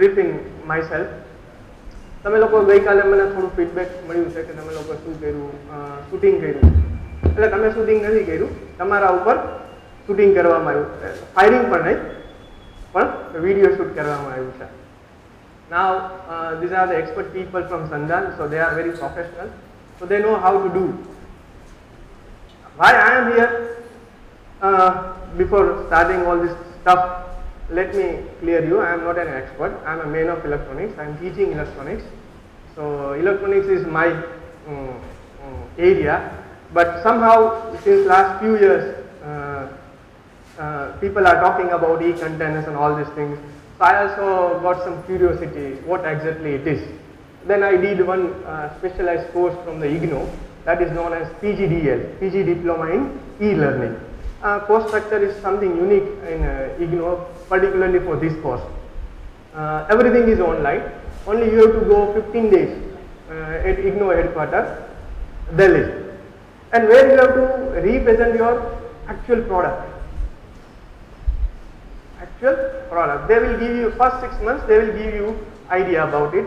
briefing myself. તમે લોકો ગઈકાલે મને થોડું ફીડબેક મળ્યું છે કે તમે લોકો શું કર્યું, શૂટિંગ કર્યું. એટલે તમે શૂટિંગ નથી કર્યું, તમારા ઉપર શૂટિંગ કરવામાં આવ્યું, ફાયરિંગ પણ નહીં, પણ વિડીયો શૂટ કરવામાં આવ્યું છે. Now these are the expert people from Sandan, so they are very professional, so they know how to do. Why I am here? Before starting all this stuff, let me clear you, I am not an expert, I am a man of electronics, I am teaching electronics. So electronics is my area, but somehow since last few years people are talking about e-containers and all these things. So I also got some curiosity what exactly it is. Then I did one specialized course from the IGNOU, that is known as PGDL, PG Diploma in E-Learning. Course structure is something unique in IGNOU, particularly for this course. Everything is online, only you have to go 15 days at IGNOU headquarters, Delhi, and where you have to represent your actual product. They will give you, first 6 months they will give you idea about it,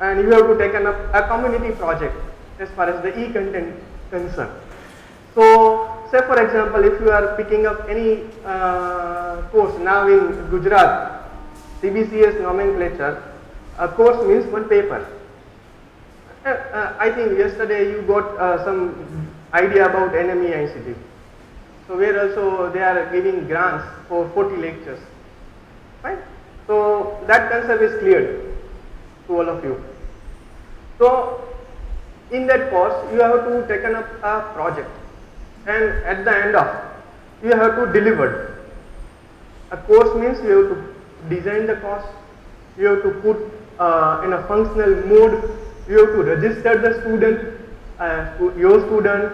and you have to take up a community project as far as the e-content concerned. So say for example, if you are picking up any course now in Gujarat, CBCS nomenclature, a course means one paper. I think yesterday you got some idea about NME ICT. So where also they are giving grants for 40 lectures. Right? So that concept is clear to all of you. So in that course you have to take up a project, and at the end of you have to deliver. A course means you have to design the course, you have to put in a functional mode, you have to register the student, your student,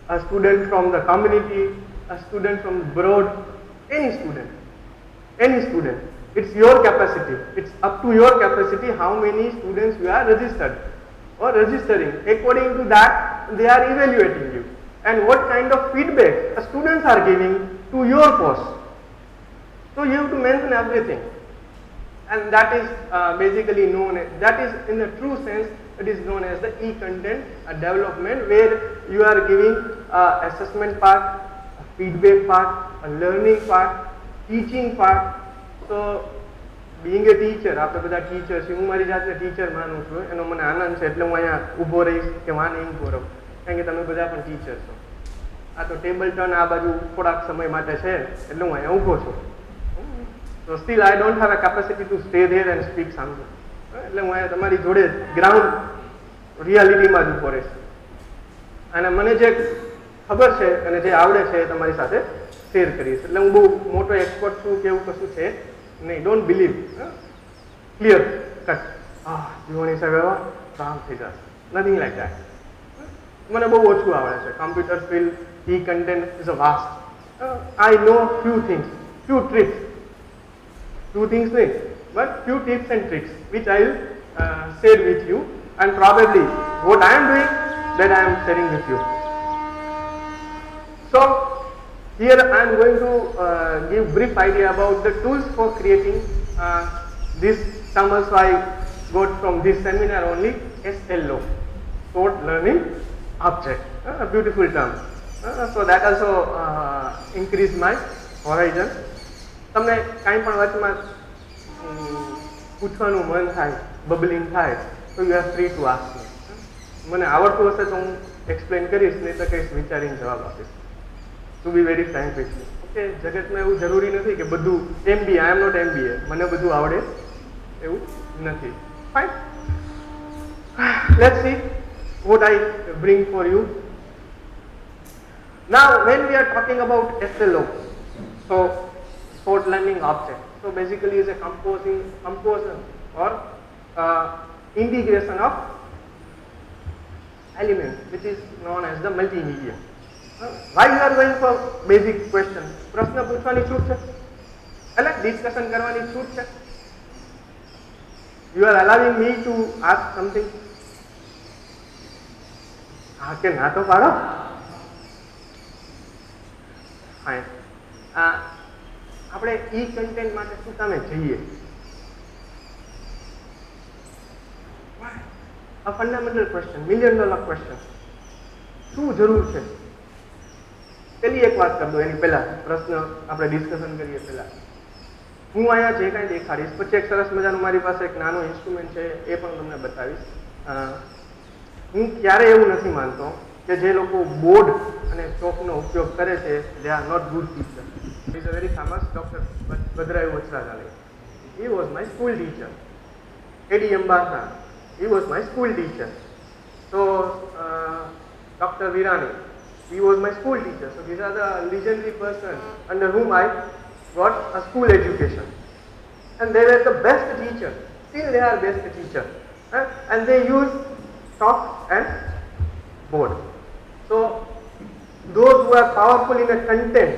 a student from the community, a student from abroad, any student. It's your capacity, it's up to your capacity how many students you are registered or registering. According to that they are evaluating you and what kind of feedback the students are giving to your course. So you have to mention everything, and that is basically known as, that is in the true sense it is known as the e-content development, where you are giving assessment part, a feedback part, a learning part, teaching part. So being a teacher, આપણે બધા teacher છે, હું મારી જાતને teacher માનું છું, એનો મને આનંદ છે, એટલે હું અહીંયા ઊભો રહીશ કે વાને એમ ગૌરવ, કારણ કે તમે બધા પણ ટીચર છો. આ તો ટેબલ ટર્ન આ બાજુ થોડાક સમય માટે છે, એટલે હું અહીંયા ઊભો છું. So still I don't have a capacity to stay there and speak something. એટલે હું અહીંયા તમારી જોડે ગ્રાઉન્ડ રિયાલિટીમાં જ ઊભો રહીશ, અને મને જે ખબર છે અને જે આવડે છે એ તમારી સાથે શેર કરીશ. એટલે હું બહુ મોટો એક્સપર્ટ છું કે એવું કશું છે નહીં. ડોન્ટ બિલીવ, ક્લિયર કટ, જીવન હિસાબે કામ થઈ જશે, નથિંગ લાઈક દેટ. મને બહુ ઓછું આવડે છે. Computer field, e-content is a vast. I know few things, few tricks, but few tips and tricks which I will share with you, and probably what I am doing that I am sharing with you. So here I am going to give brief idea about the tools for creating this term also I got from this seminar only, SLO, Short Learning Object, a beautiful term. So that also increase my horizon. તમને કાંઈ પણ વચમાં પૂછવાનું મન થાય, bubbling થાય, તો you are free to ask me. મને આવડતું હશે તો હું એક્સપ્લેન કરીશ, નહીં તો કંઈક વિચારીને જવાબ આપીશ. To be very frank with you. Okay, જગતમાં એવું જરૂરી નથી કે બધું MBA, I am not MBA, મને બધું આવડે એવું નથી. Fine, let's see what I bring for you. Now when we are talking about SLO, so short learning object, so basically is a composer or integration of elements which is known as the multimedia. Why you are going for basic question? પ્રશ્ન પૂછવાની છૂટ છે, એટલે discussion કરવાની છૂટ છે. You are allowing me to ask something. હા કે ના તો પાડો. ફાઇન. આપણે ઈ કન્ટેન્ટ માટે શું કામે જઈએ? a fundamental question, $1 million question. શું જરૂર છે? પેલી એક વાત કરી દો એની પહેલા, પ્રશ્ન આપણે ડિસ્કશન કરીએ પહેલા. હું અહીંયા જે કાંઈ દેખાડીશ, પછી એક સરસ મજાનું મારી પાસે એક નાનો ઇન્સ્ટ્રુમેન્ટ છે એ પણ તમને બતાવીશ. હું ક્યારેય એવું નથી માનતો કે જે લોકો બોર્ડ અને ચોકનો ઉપયોગ કરે છે they are not good teacher. Is a very famous doctor Bhadrayu Vachharajani. He was my school teacher. A.D. Ambasna, he was my school teacher. So, Dr. Virani, he was my school teacher. So, these are the legendary persons under whom I got a school education. And they were the best teachers. Still they are best teachers. And they use chalk and board. So, those who are powerful in a content,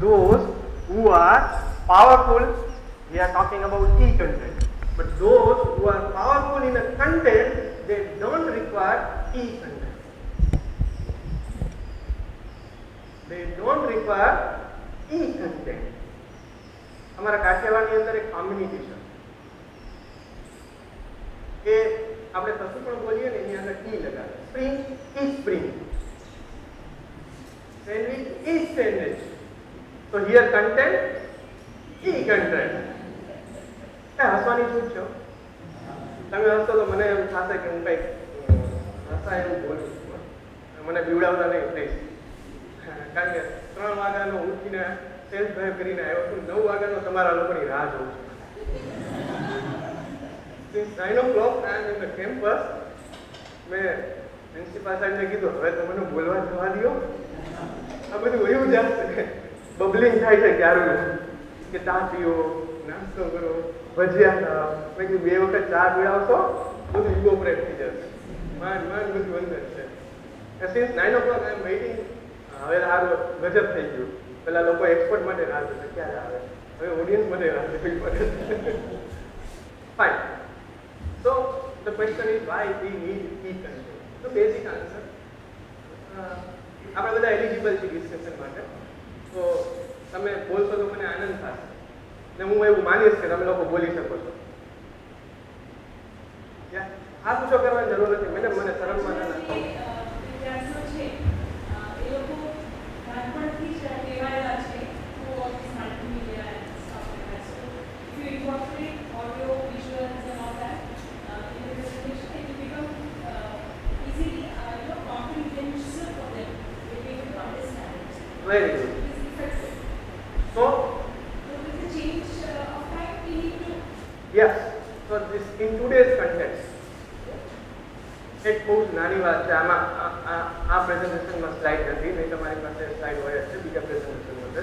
those who are powerful, we are talking about e-content. But those who are powerful in a content, they don't require e-content. They don't require e-content. हमारा काठियावाड़ी अंदर एक community है कि આપણે કશું પણ બોલીએ ને એની અંદર ટી લગાવે. Spring is spring, sandwich is sandwich. So here content, e-content. હસવાની છૂટ છો. તમે હસો તો મને એમ થશે કે હું કંઈક હસા એવું બોલું છું, મને બીવડાવતા નહીં પ્લીઝ. કારણ કે 3 વાગ્યાનો ઉઠીને સેલ્ફ ડ્રાઈવ કરીને આવ્યો છું, 9 વાગ્યાનો તમારા લોકોની રાહ જોઉં છું. Since 9 o'clock I am in the campus. મેં પ્રિન્સિપાલ સાહેબને કીધું હવે તો મને બોલવા જવા દો, આ બધું એવું જ હશે, બબલિંગ થાય છે ક્યારું કે ચા પીઓ, નાસ્તો કરો, ભજીયા ખાઓ. મેં કીધું 2 વખત ચા પીવડાવશો બધું ઇવોપરેટ થઈ જશે. માંડ બધું અંદર છે. Since 9 o'clock I am waiting. હવે સારું ગજબ થઈ ગયું. પેલા લોકો એક્સપર્ટ માટે રાહ જોશે ક્યારે આવે, હવે ઓડિયન્સ માટે રાહ જોવી પડે. Fine. So the question is why we need e-content. So basic answer, આપણે બધા એલિજિબલ છે ડિસ્કશન માટે. તો તમે બોલશો તો મને આનંદ થશે ને હું એવું માનીશ કે તમે લોકો બોલી શકો છો. આ પૂછો કરવાની જરૂર નથી મેડમ, મને શરમમાં ના નાખો. વિદ્યાર્થીઓ છે એ લોકો નાનપણથી જ ટેવાયેલા છે to all this multimedia and stuff like that. So if you incorporate audio, visuals and all that in the presentation, it will become easily comprehensive for them. They will be able to understand it. Very good. It is effective. So with the change of time, we need to. yes, so this in today's context, એક બહુ નાની વાત છે. આમાં આ પ્રેઝન્ટેશનમાં slide નથી, નહીં તમારી પાસે સ્લાઇડ હોય છે બીજા પ્રેઝન્ટેશન માટે.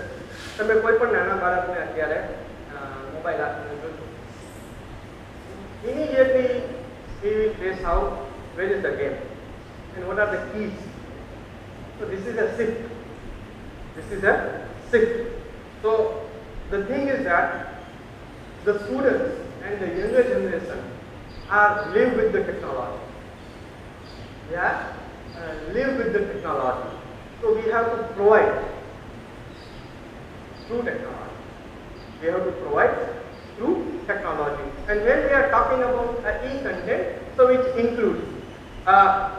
તમે કોઈ પણ નાના બાળકને અત્યારે મોબાઈલ આપીને જોશો, immediately he will trace out where is the game and what are the keys. So this is a shift. This is a shift. So the thing is that the students and the younger generation are live with the technology. They are live with the technology. So we have to provide through technology. We have to provide through technology. And when we are talking about e-content, so it includes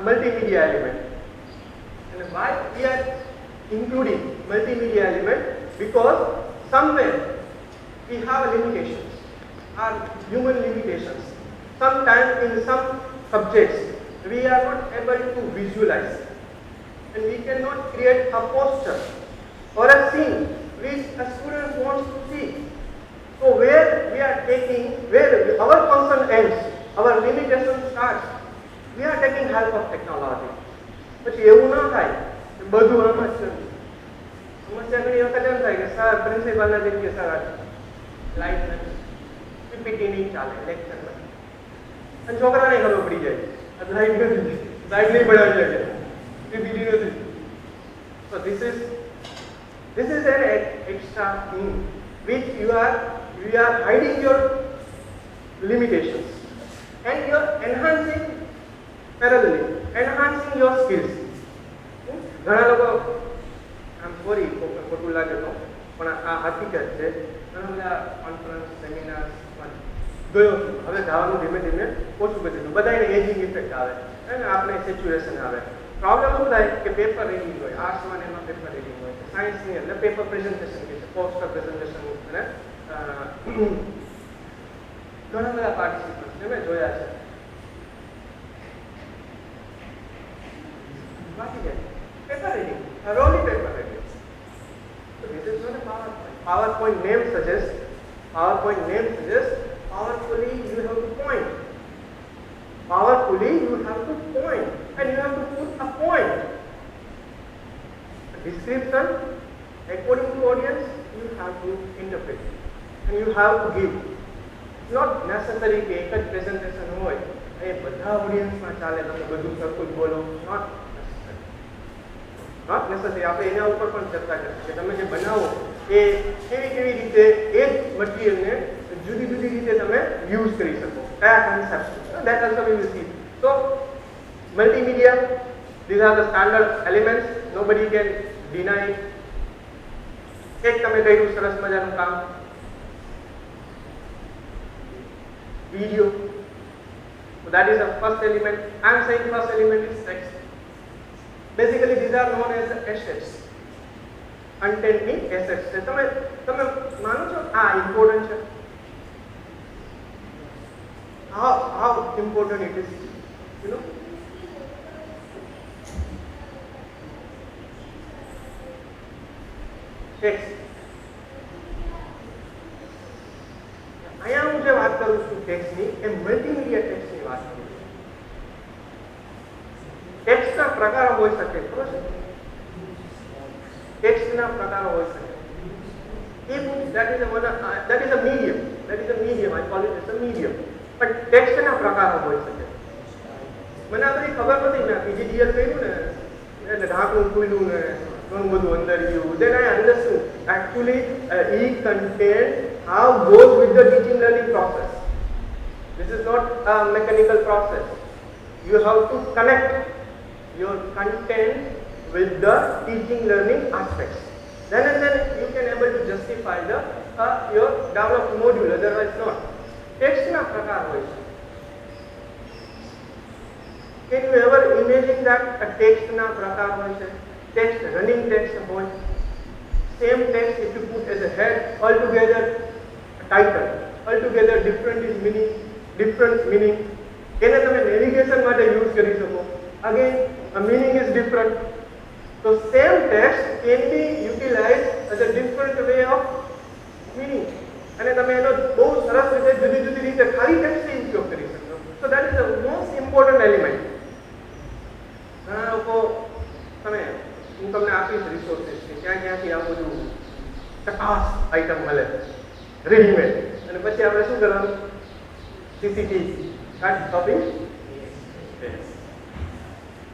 multimedia element. And why we are including multimedia element? Because somewhere we have limitations, our human limitations. Sometimes in some subjects we are not able to visualize and we cannot create a poster or a scene which a student wants to see. So where we are taking, where our function ends, our limitation starts, we are taking help of technology. પછી એવું ના થાય કે બધું આમ જ છે. સમસ્યા ઘણી વખત એમ થાય કે સર પ્રિન્સિપાલના જગ્યાએ સર લાઈટ નથી, પીપીટી નહીં ચાલે લેક્ચર નથી, અને છોકરાને ખબર પડી જાય લાઈટ નથી, લાઈટ નહીં બનાવી શકે, પીપીટી નથી. So this is an extra thing which you are hiding your limitations and you are enhancing parallelly, enhancing your skills. ઘણા લોકો આમ સોરી લાગે તો પણ આ હકીકત છે. ઘણા બધા કોન્ફરન્સ સેમિનાર્સમાં ગયો છું, હવે ગાવાનું ધીમે ધીમે ઓછું કરી દીધું. બધાને એજિંગ ઇફેક્ટ આવે અને આપણે સેચ્યુરેશન આવે. પ્રોબ્લેમ શું થાય કે પેપર રીડિંગ હોય, આર્ટ્સમાં એમાં પેપર રીડિંગ હોય, સાયન્સની અંદર પેપર પ્રેઝન્ટેશન કે છે, પોસ્ટર પ્રેઝન્ટેશન અને ઘણા બધા પાર્ટિસિપન્ટ્સ મેં જોયા છે. બાકી જાય પેપર રીડિંગ, રોલી paper reading. So this is not a PowerPoint. PowerPoint name suggests powerfully you have to point. Powerfully you have to point and you have to put a point. A description according to audience you have to interpret and you have to give. It's not necessary કે એક જ presentation હોય એ બધા ઓડિયન્સમાં ચાલે તમે બધું સરખું જ બોલો. Not necessary. આપણે એના ઉપર પણ ચર્ચા કરીશું કે તમે જે બનાવો એ કેવી રીતે એ જ મટીરિયલને જુદી જુદી રીતે તમે યુઝ કરી શકો, કયા concept. That also we will see. So multimedia, these are the standard elements, nobody can deny it. એક તમે કહ્યું સરસ મજાનું કામ video. So that is the first element. I am saying first element is text. Basically these are known as the assets. Content ની assets છે. તમે માનો છો આ ઇમ્પોર્ટન્ટ છે? How important it is, you know? Text. અહીંયા હું જે વાત કરું છું ટેક્સ્ટની એ મલ્ટીમીડિયા ટેક્સ્ટની વાત કરું છું. ટેક્સ્ટના પ્રકારો હોઈ શકે, ખબર છે? ટેક્સ્ટના પ્રકારો હોઈ શકે. E-book, that is a medium. I call it as a medium. પણ ટેક્સ્ટના પ્રકારો હોઈ શકે. મને આ બધી ખબર નથી. મેં પીજીડીએલ કર્યું ને એટલે ઢાંકણું ખુલ્લું ને ઘણું બધું અંદર ગયું. Then I understood actually e-content how goes with the teaching learning process. This is not a mechanical process. You have to connect your content with the teaching learning aspects. Then you can able to justify the your developed module. Otherwise not. ટેક્સ્ટના પ્રકાર હોય છે. Can you ever imagine that a ટેક્સ્ટના પ્રકાર હોય છે? Text running text હોય. Same text if you put as a head, altogether a title, altogether different meaning. એને તમે navigation માટે યુઝ કરી શકો. Again a meaning is different. So same text can be utilized as a different way of meaning. અને તમે એનો બહુ સરસ રીતે જુદી જુદી રીતે ખાલી ટેક્સ્ટથી ઉપયોગ કરી શકો. So that is the most important element. ઘણા લોકો હું તમને આપીશ રિસોર્સિસ કે ક્યાંથી આ બધું ચકાસ આઈટમ મળે રેડીમેડ, અને પછી આપણે શું કરવાનું? CCTV cut copy.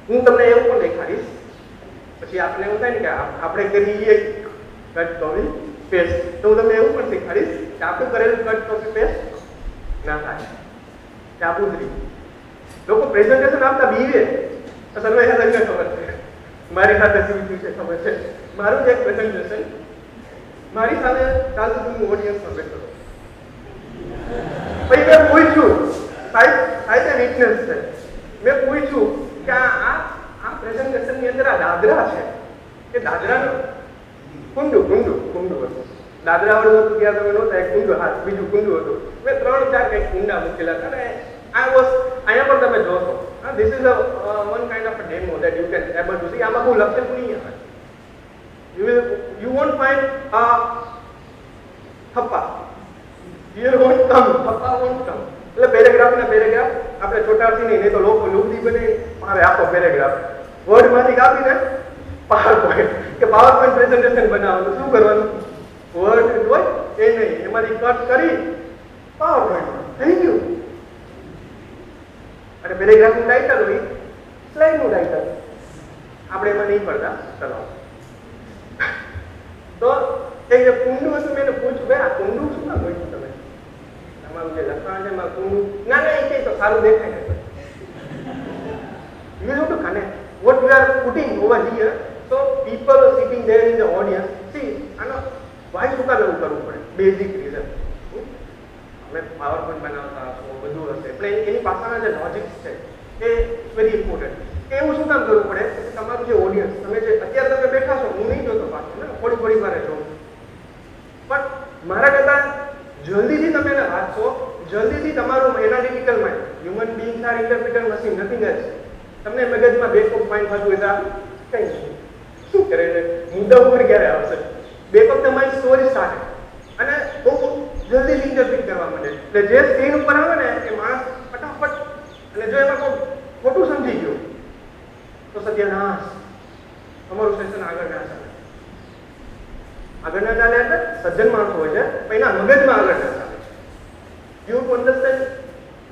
હું તમને એવું પણ દેખાડીશ. પછી આપણે એવું થાય ને કે આપણે કરીએ કટ કોપી પેસ્ટ, તો હું તમને એવું પણ શીખવાડીશ કે આપણું કરેલું કટ કોપી પેસ્ટ ના થાય. ચાપુતરી લોકો પ્રેઝન્ટેશન આપતા બીવે. સર્વે ખબર છે મારી સાથે શું થયું છે ખબર છે. મારું જ એક પ્રેઝન્ટેશન મારી સાથે ચાલતું હું ઓડિયન્સમાં બેઠો હતો. પછી મેં પૂછ્યું, સાહેબ વિટનેસ છે, મેં પૂછ્યું કે આ પ્રેઝન્ટેશનની અંદર આ દાદરા છે કે દાદરાનું કુંડું હતું. દાદરા વાળું હતું ત્યાં તમે નહોતા, એક કુંડું હાથ, બીજું કુંડું હતું. મેં 3-4 કંઈક કુંડા મૂકેલા હતા. અને અહીંયા પણ તમે જોશો, this is one kind of demo that you can able to see. આમાં બહુ લખેલું નહીં આવે. યુ વોન્ટ ફાઇન્ડ થપ્પા, યુ વોન્ટ કમ, થપ્પા વોન્ટ કમ. એટલે પેરેગ્રાફ આપણે ચોટાડતી નહીં તો લોકો લુગડી બને મારે આપો પેરેગ્રાફ વર્ડમાંથી કાપીને પાવરપોઈન્ટ પ્રેઝન્ટેશન બનાવવાનું. શું કરવાનું? વર્ડ હોય એ નહીં, એમાંથી કટ કરી પાવરપોઈન્ટમાં થઈ ગયું. અને પેરેગ્રાફનું ટાઇટલ હોય સ્લાઇડનું ટાઇટલ, આપણે એમાં નહીં પડતા. ચલો, તો એ જે કુંડું હતું મેં એને પૂછ્યું, ભાઈ આ કુંડું શું કામ મૂક્યું તમે? તમારું જે લખાણ છે એમાં કુંડું ના એ કહે તો સારું દેખાય ને. You have to connect what we are putting over here. So people are sitting there in the audience. See, I know why શું કામ એવું કરવું પડે? Basic reason. તમે પાવરપોઈન્ટ બનાવતા હશો, બધું હશે, પણ એની પાછળના જે લોજિક્સ છે એ વેરી ઇમ્પોર્ટન્ટ. એવું શું કામ કરવું પડે? તમારું જે ઓડિયન્સ, તમે જે અત્યારે તમે બેઠા છો, હું નહીં જોતો પાછો ને, થોડી વારે જોઉં, પણ મારા કરતાં જલ્દીથી તમે એને વાંચશો, જલ્દીથી તમારું analytical mind, human beings are interpreter machine, nothing else. તમને મગજમાં બેક ઓફ માઇન્ડ થતું હોય તો કંઈ નહીં, શું કરે છે, મુદ્દા ઉપર ક્યારે આવશે, back of the mind story start, અને બહુ જલ્દી ઇન્ટરપ્રિટ કરવા માંડે. એટલે જે સ્ક્રીન ઉપર આવે ને એ માણસ ફટાફટ, અને જો એમાં કોઈ ખોટું સમજી ગયું તો સત્યાનાશ, તમારું સેશન આગળ ના ચાલે. આગળ ના ચાલે એટલે સજ્જન માણસો હોય છે, પણ એના મગજમાં આગળ ના ચાલે. You to understand,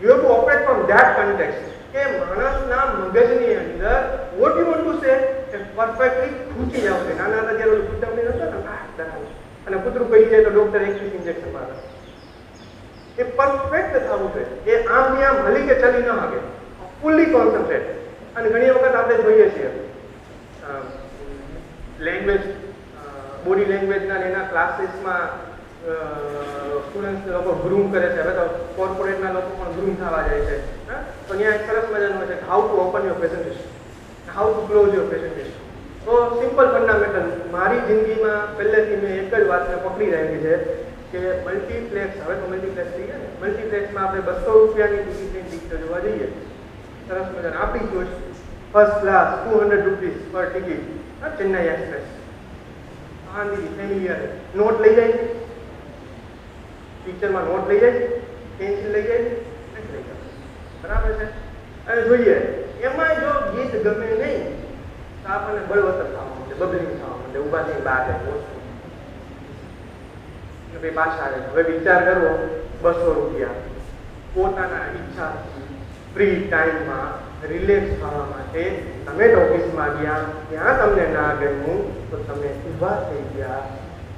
you two operate from that context, કે માણસના મગજની અંદર what you want to say A perfectly ખૂંચી જાવ છે. નાના હતા ત્યારે ઓલું કૂતરણી નતો ને, અને કૂતરું પડી જાય તો ડોક્ટર 21 ઇન્જેક્શન મારે. એ પરફેક્ટ થવું જોઈએ. એ આમની આમ હલી કે ચલી ન શકે, ફૂલ્લી કોન્સન્ટ્રેટ. અને ઘણી વખત આપણે જોઈએ છીએ લેંગ્વેજ, બોડી લેંગ્વેજના એના ક્લાસીસમાં સ્ટુડન્ટ્સ લોકો ગ્રૂમ કરે છે. હવે તો કોર્પોરેટના લોકો પણ ગ્રૂમ થવા જાય છે. તો ત્યાં એક સરસ મજાનું હોય છે, how to open your presentation, how to close your presentation. તો સિમ્પલ ફંડામેન્ટલ, મારી જિંદગીમાં પહેલેથી મેં એક જ વાતને પકડી રાખી છે કે મલ્ટીપ્લેક્સ, હવે તો મલ્ટીપ્લેક્સ થઈ ગયા ને, મલ્ટીપ્લેક્સમાં આપણે 200 રૂપિયાની ટિકિટની ટિકિટ જોવા જઈએ, સરસ મજાની આપણી ચોઈસ, ફર્સ્ટ ક્લાસ 200 રૂપીસ પર ticket, Chennai express, Aandhi familiar, note લઈ જાય છે, પિક્ચરમાં નોટ લઈ જાય છે, પેન્સિલ લઈ જાય છે, લઈ જાય, બરાબર છે. અને જોઈએ એમાં જો ગીત ગમે નહીં તો આપણને બળવતર થવા માંડે, બબલિંગ થવા માંડે, ઊભા થઈને બહાર જાય, ભાઈ પાછા આવે. હવે વિચાર કરવો, 200 રૂપિયા પોતાના ઈચ્છાથી ફ્રી ટાઈમમાં રિલેક્સ થવા માટે તમે ઓફિસમાં ગયા, ત્યાં તમને ના ગમ્યું તો તમે ઊભા થઈ ગયા,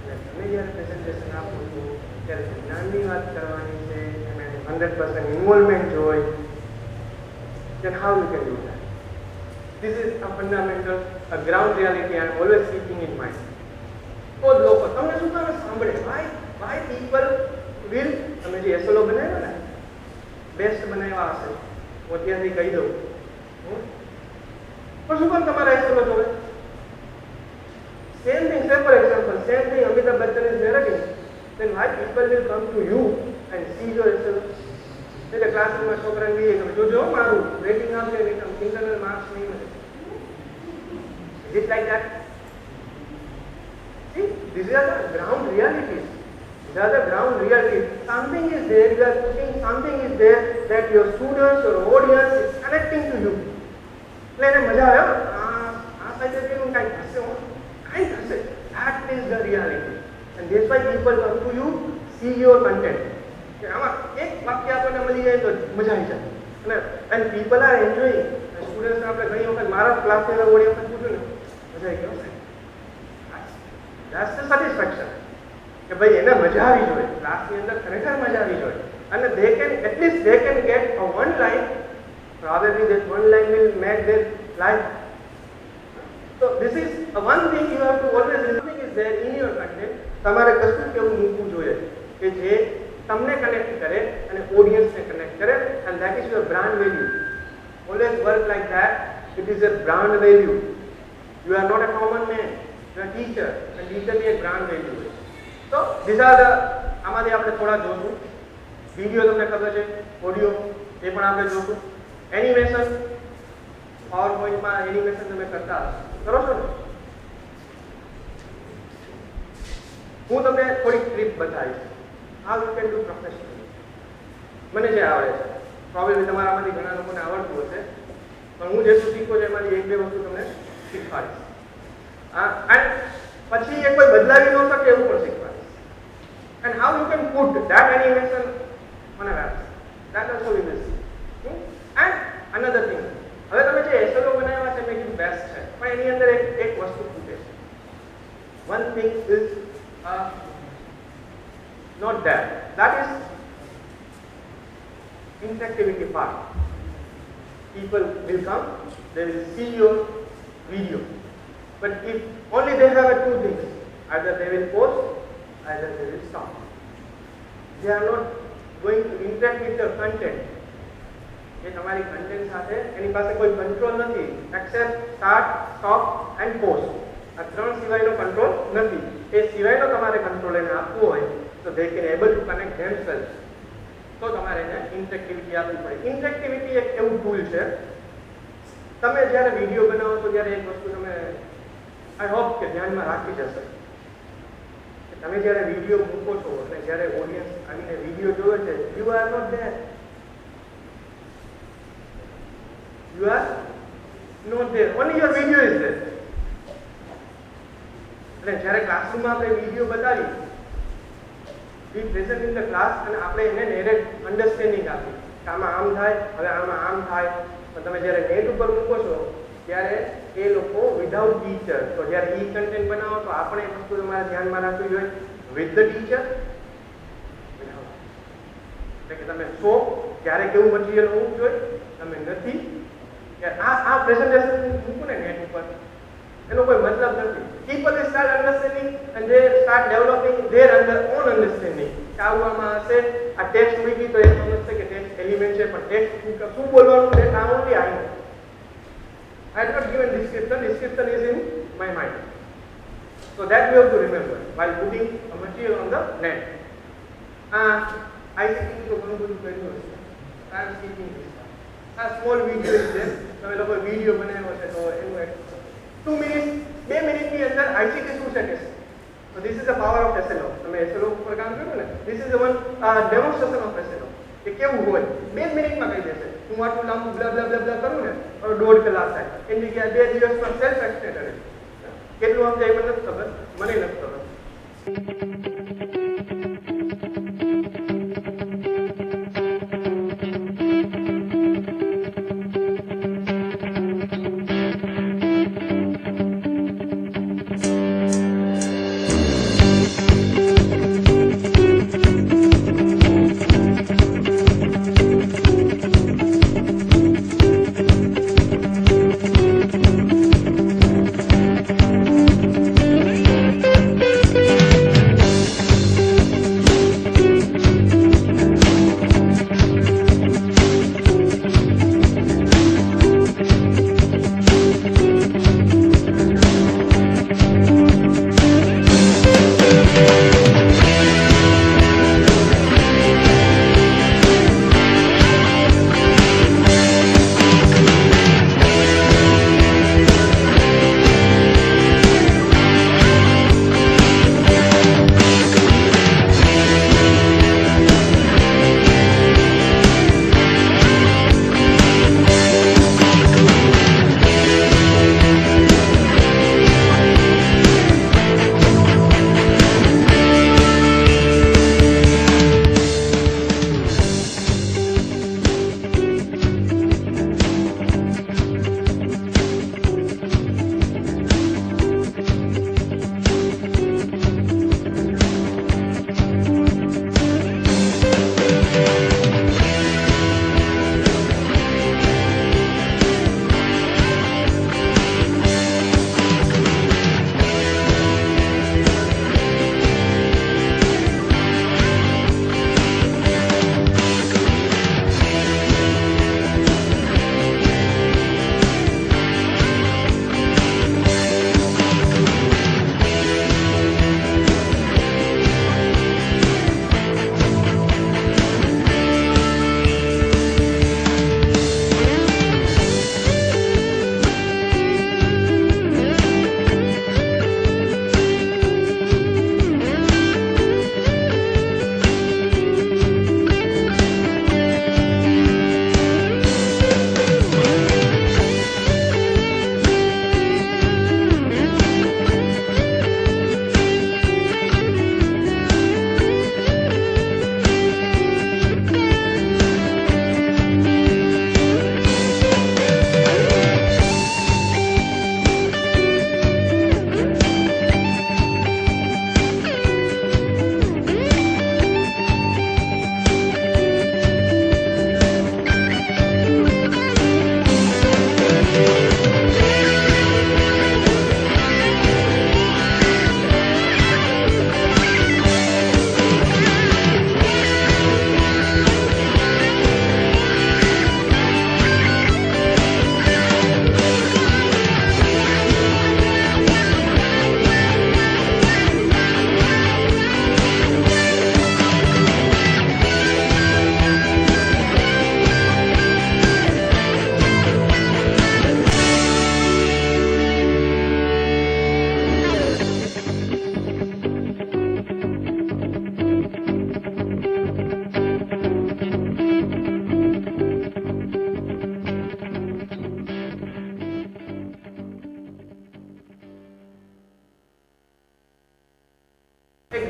અને તમે જ્યારે પ્રેઝન્ટેશન આપો છો ત્યારે જ્ઞાનની વાત કરવાની છે, અને 100% ઇન્વોલ્વમેન્ટ હોય, then how you can do that? This is a fundamental, a ground reality I am always keeping in mind. તો જ લોકો તમને શું કામ સાંભળે? why people will, તમે જે એસએલઓ બનાવ્યો ને, બેસ્ટ બનાવ્યા હશે, હું અત્યારથી કહી દઉં, પણ શું કામ તમારા એસએલઓ જોવે? Same thing, say for example, same thing, Amitabh Bachchan is narrating, then why people will come to you and see your SLO? એટલે ક્લાસરૂમમાં છોકરાને કહીએ કે જોજો મારું રેટિંગ આવશે, ઇન્ટરનલ માર્ક્સ નહીં મળે. Is it like that? See, these are the ground realities. These are the ground realities. Something is there, you are putting something is there that your students, your audience is connecting to you. એટલે એને મજા આવે, આ સાઈડે પેલું કાંઈ થશે, કાંઈ થશે. That is the reality. And that's why people come to you, see your content. કે આમાં એક વાક્ય આપણને મળી જાય તો મજા આવી જાય. અને એન્ડ પીપલ આર એન્જોયિંગ. સ્ટુડન્ટ્સને આપણે ઘણી વખત મારા ક્લાસની અંદર ઓડિયન્સને પૂછ્યું ને, મજા આવી ગયો, ધેટ્સ ધ સેટિસ્ફેક્શન, કે ભાઈ એને મજા આવી જોઈએ, ક્લાસની અંદર ખરેખર મજા આવી જોઈએ. અને they can at least they can get a one line, probably that one line will make their life. So this is a one thing you have to always remember is there in your content. તમારે કશું કેવું મૂકવું જોઈએ કે જે તમને connect કરે અને ઓડિયન્સને કનેક્ટ કરે, and that is your brand value. Always work like that. It is a brand value. You are not a common man, you are a teacher, and teacher ની એક brand value હોય. So these are the, આમાંથી આપણે થોડા જોશું. Video તમને ખબર છે, ઓડિયો એ પણ આપણે જોશું. એનિમેશન, પાવરપોઈન્ટમાં એનિમેશન તમે કરતા કરો છો ને, હું તમને થોડીક ટ્રીપ બતાવીશ. How you can do professionally. મને જે આવડે છે, પ્રોબ્લેમ તમારામાંથી ઘણા લોકોને આવડતું હશે, પણ હું જેટલું શીખું છું એમાંથી 1-2 વસ્તુ તમને શીખવાડીશ. એન્ડ પછી એ કોઈ બદલાવી ન શકે એવું પણ શીખવાડીશ. And how you can put that animation on a website, that also we will see. And another thing, હવે તમે જે એસએલઓ બનાવ્યા છે મેં કીધું બેસ્ટ છે, પણ એની અંદર એક વસ્તુ ખૂટે છે. One thing is not there. That is interactivity part. People will come, they will see your video. But if only they have two things, either they will post, either they will stop. They are not going to interact with the content. એ તમારી content સાથે એની પાસે કોઈ control નથી accept start stop and post. આ ત્રણ સિવાયનો control નથી. એ સિવાયનો તમારે કંટ્રોલ એને આપવો હોય તો they can able to connect themself. તો તમારે એને ઇન્ટરેક્ટિવિટી આપવી પડે. ઇન્ટરેક્ટિવિટી એક એવું ટૂલ છે, તમે જ્યારે વિડીયો બનાવો તો ત્યારે એક વસ્તુ તમે આઈ હોપ કે ધ્યાનમાં રાખી જશે કે તમે જ્યારે વિડીયો મૂકો છો અને જ્યારે ઓડિયન્સ આવીને વિડીયો જોવે છે, you are not there. You are not there. Only your video is there. એટલે જ્યારે ક્લાસરૂમમાં આપણે વિડીયો બતાવી વી પ્રેઝન્ટ ઇન ધ ક્લાસ અને આપણે એને નેરેટ અન્ડરસ્ટેન્ડિંગ આપી કે આમાં આમ થાય, હવે આમાં આમ થાય. પણ તમે જ્યારે નેટ ઉપર મૂકો છો ત્યારે એ લોકો વિધાઉટ ટીચર, તો જ્યારે ઈ કન્ટેન્ટ બનાવો તો આપણે એ વસ્તુ તમારે ધ્યાનમાં રાખવી જોઈએ વિથ ધ ટીચર. એટલે કે તમે શો ત્યારે કેવું મટીરિયલ હોવું જોઈએ, તમે નથી આ પ્રેઝન્ટેશન મૂકું ને નેટ ઉપર એનો કોઈ મતલબ નથી. People start understanding and they start developing there on understanding. આવું આમાં હશે, આ ટેક્સ્ટ મૂકી તો એ સમજશે કે ટેક્સ્ટ એલિમેન્ટ છે, પણ ટેક્સ્ટ શું બોલવાનું છે આ only I know. I have not given description. Description is in my mind. So that we have to remember while putting a material on the net. ICT તો ઘણું બધું કર્યું હશે. I am speaking this. આ small video છે, તમે લોકો video બનાવ્યો છે તો એનું એક 2 મિનિટ 2 મિનિટની અંદર આઈસીટી શું છે કે તો this is the power of SLO. તમે એસએલઓ ઉપર કામ કર્યું ને, this is the one demonstration of SLO. કે કેવું હોય 2 મિનિટમાં કહી દેશે. હું આટલું લાંબુ બ્લા બ્લા બ્લા બ્લા કરું ને તો 1.5 કલાક થાય, એની જગ્યાએ 2 દિવસમાં સેલ્ફ એક્સપ્લેનેટરી. કેટલું આમ જાય મને નથી ખબર, મને નથી ખબર.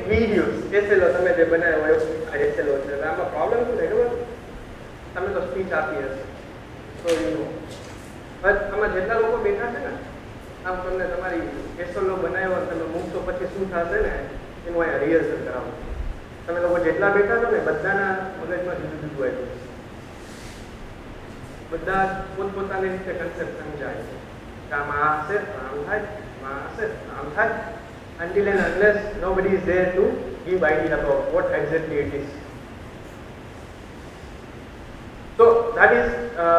videos SLO તમે જે બનાવ્યો હોય આ SLO છે આમાં પ્રોબ્લેમ શું થાય ખબર તમે તો સ્પીચ આપી હશે તો બસ આમાં જેટલા લોકો બેઠા છે ને આમ તમને તમારી SLO બનાવ્યો તમે મૂકશો પછી શું થશે ને એનું અહીંયા રિહર્સલ કરાવો તમે લોકો જેટલા બેઠા છો ને બધાના મગજમાં જુદું જુદું આવ્યું બધા પોતપોતાની રીતે કન્સેપ્ટ સમજાય કે આમાં આ હશે આમ થાય આમાં હશે આમ થાય until and unless nobody is there to give idea about what exactly it is. So that is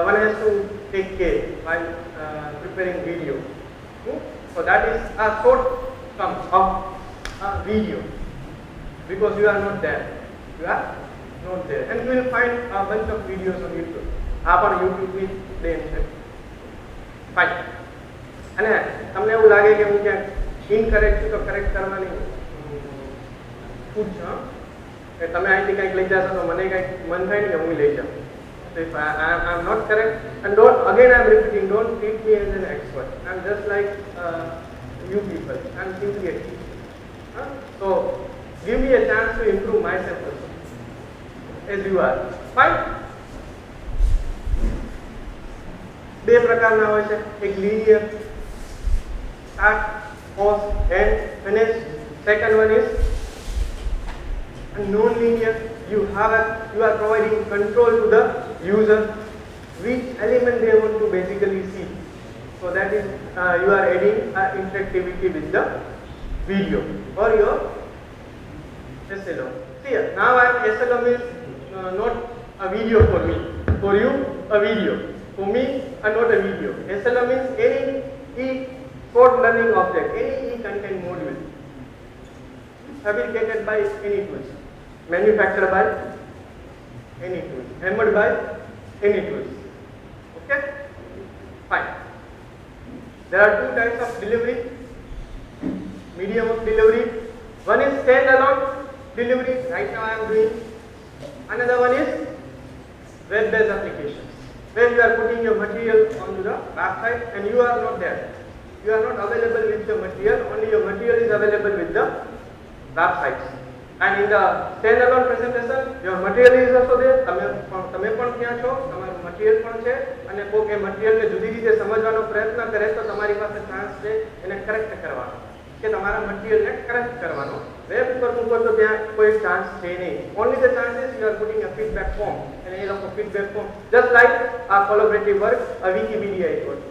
one has to take care while preparing video. So that is a short term of a video because you are not there. You are not there, and you will find a bunch of videos on YouTube. Upon YouTube with them. Fine. અને તમને એવું લાગે કે હું ક્યાંક incorrect છું તો correct કરવાની પૂછ કે તમે અહીંથી કંઈક લઈ જશો તો મને કંઈક મન થાય ને કે હું લઈ જાઉં so if I am not correct and don't again I am repeating don't treat me as an expert I am just like you people I am simply a teacher so give me a chance to improve myself also as you are fine બે પ્રકારના હોય છે એક linear start pause and finish second one is non-linear you are providing control to the user which element they want to basically see so that is you are adding interactivity with the video or your SLO see now I am SLO means not a video for me for you a video for me not a video SLO means any code learning object, any e-content module fabricated by any tools, manufactured by any tools, hammered by any tools. Okay? Fine. There are two types of delivery, medium of delivery. One is standalone delivery, right now I am doing. Another one is web-based applications, where you are putting your material onto the website and you are not there. You are not available with your material, only your material is available with the websites. And in the standalone presentation, your material is also there. તમે પણ ત્યાં છો, તમારું material પણ છે અને કોઈક એ મટીરીયલને જુદી રીતે સમજવાનો પ્રયત્ન કરે તો તમારી પાસે ચાન્સ છે એને કરેક્ટ કરવાનો કે તમારા મટીરીયલને કરેક્ટ કરવાનો વેબ પર મૂકો તો ત્યાં કોઈ ચાન્સ છે નહીં only the chances you are putting a feedback form અને એ લોકો ફીડબેક ફોર્મ જસ્ટ લાઈક આ collaborative work a Wikipedia it was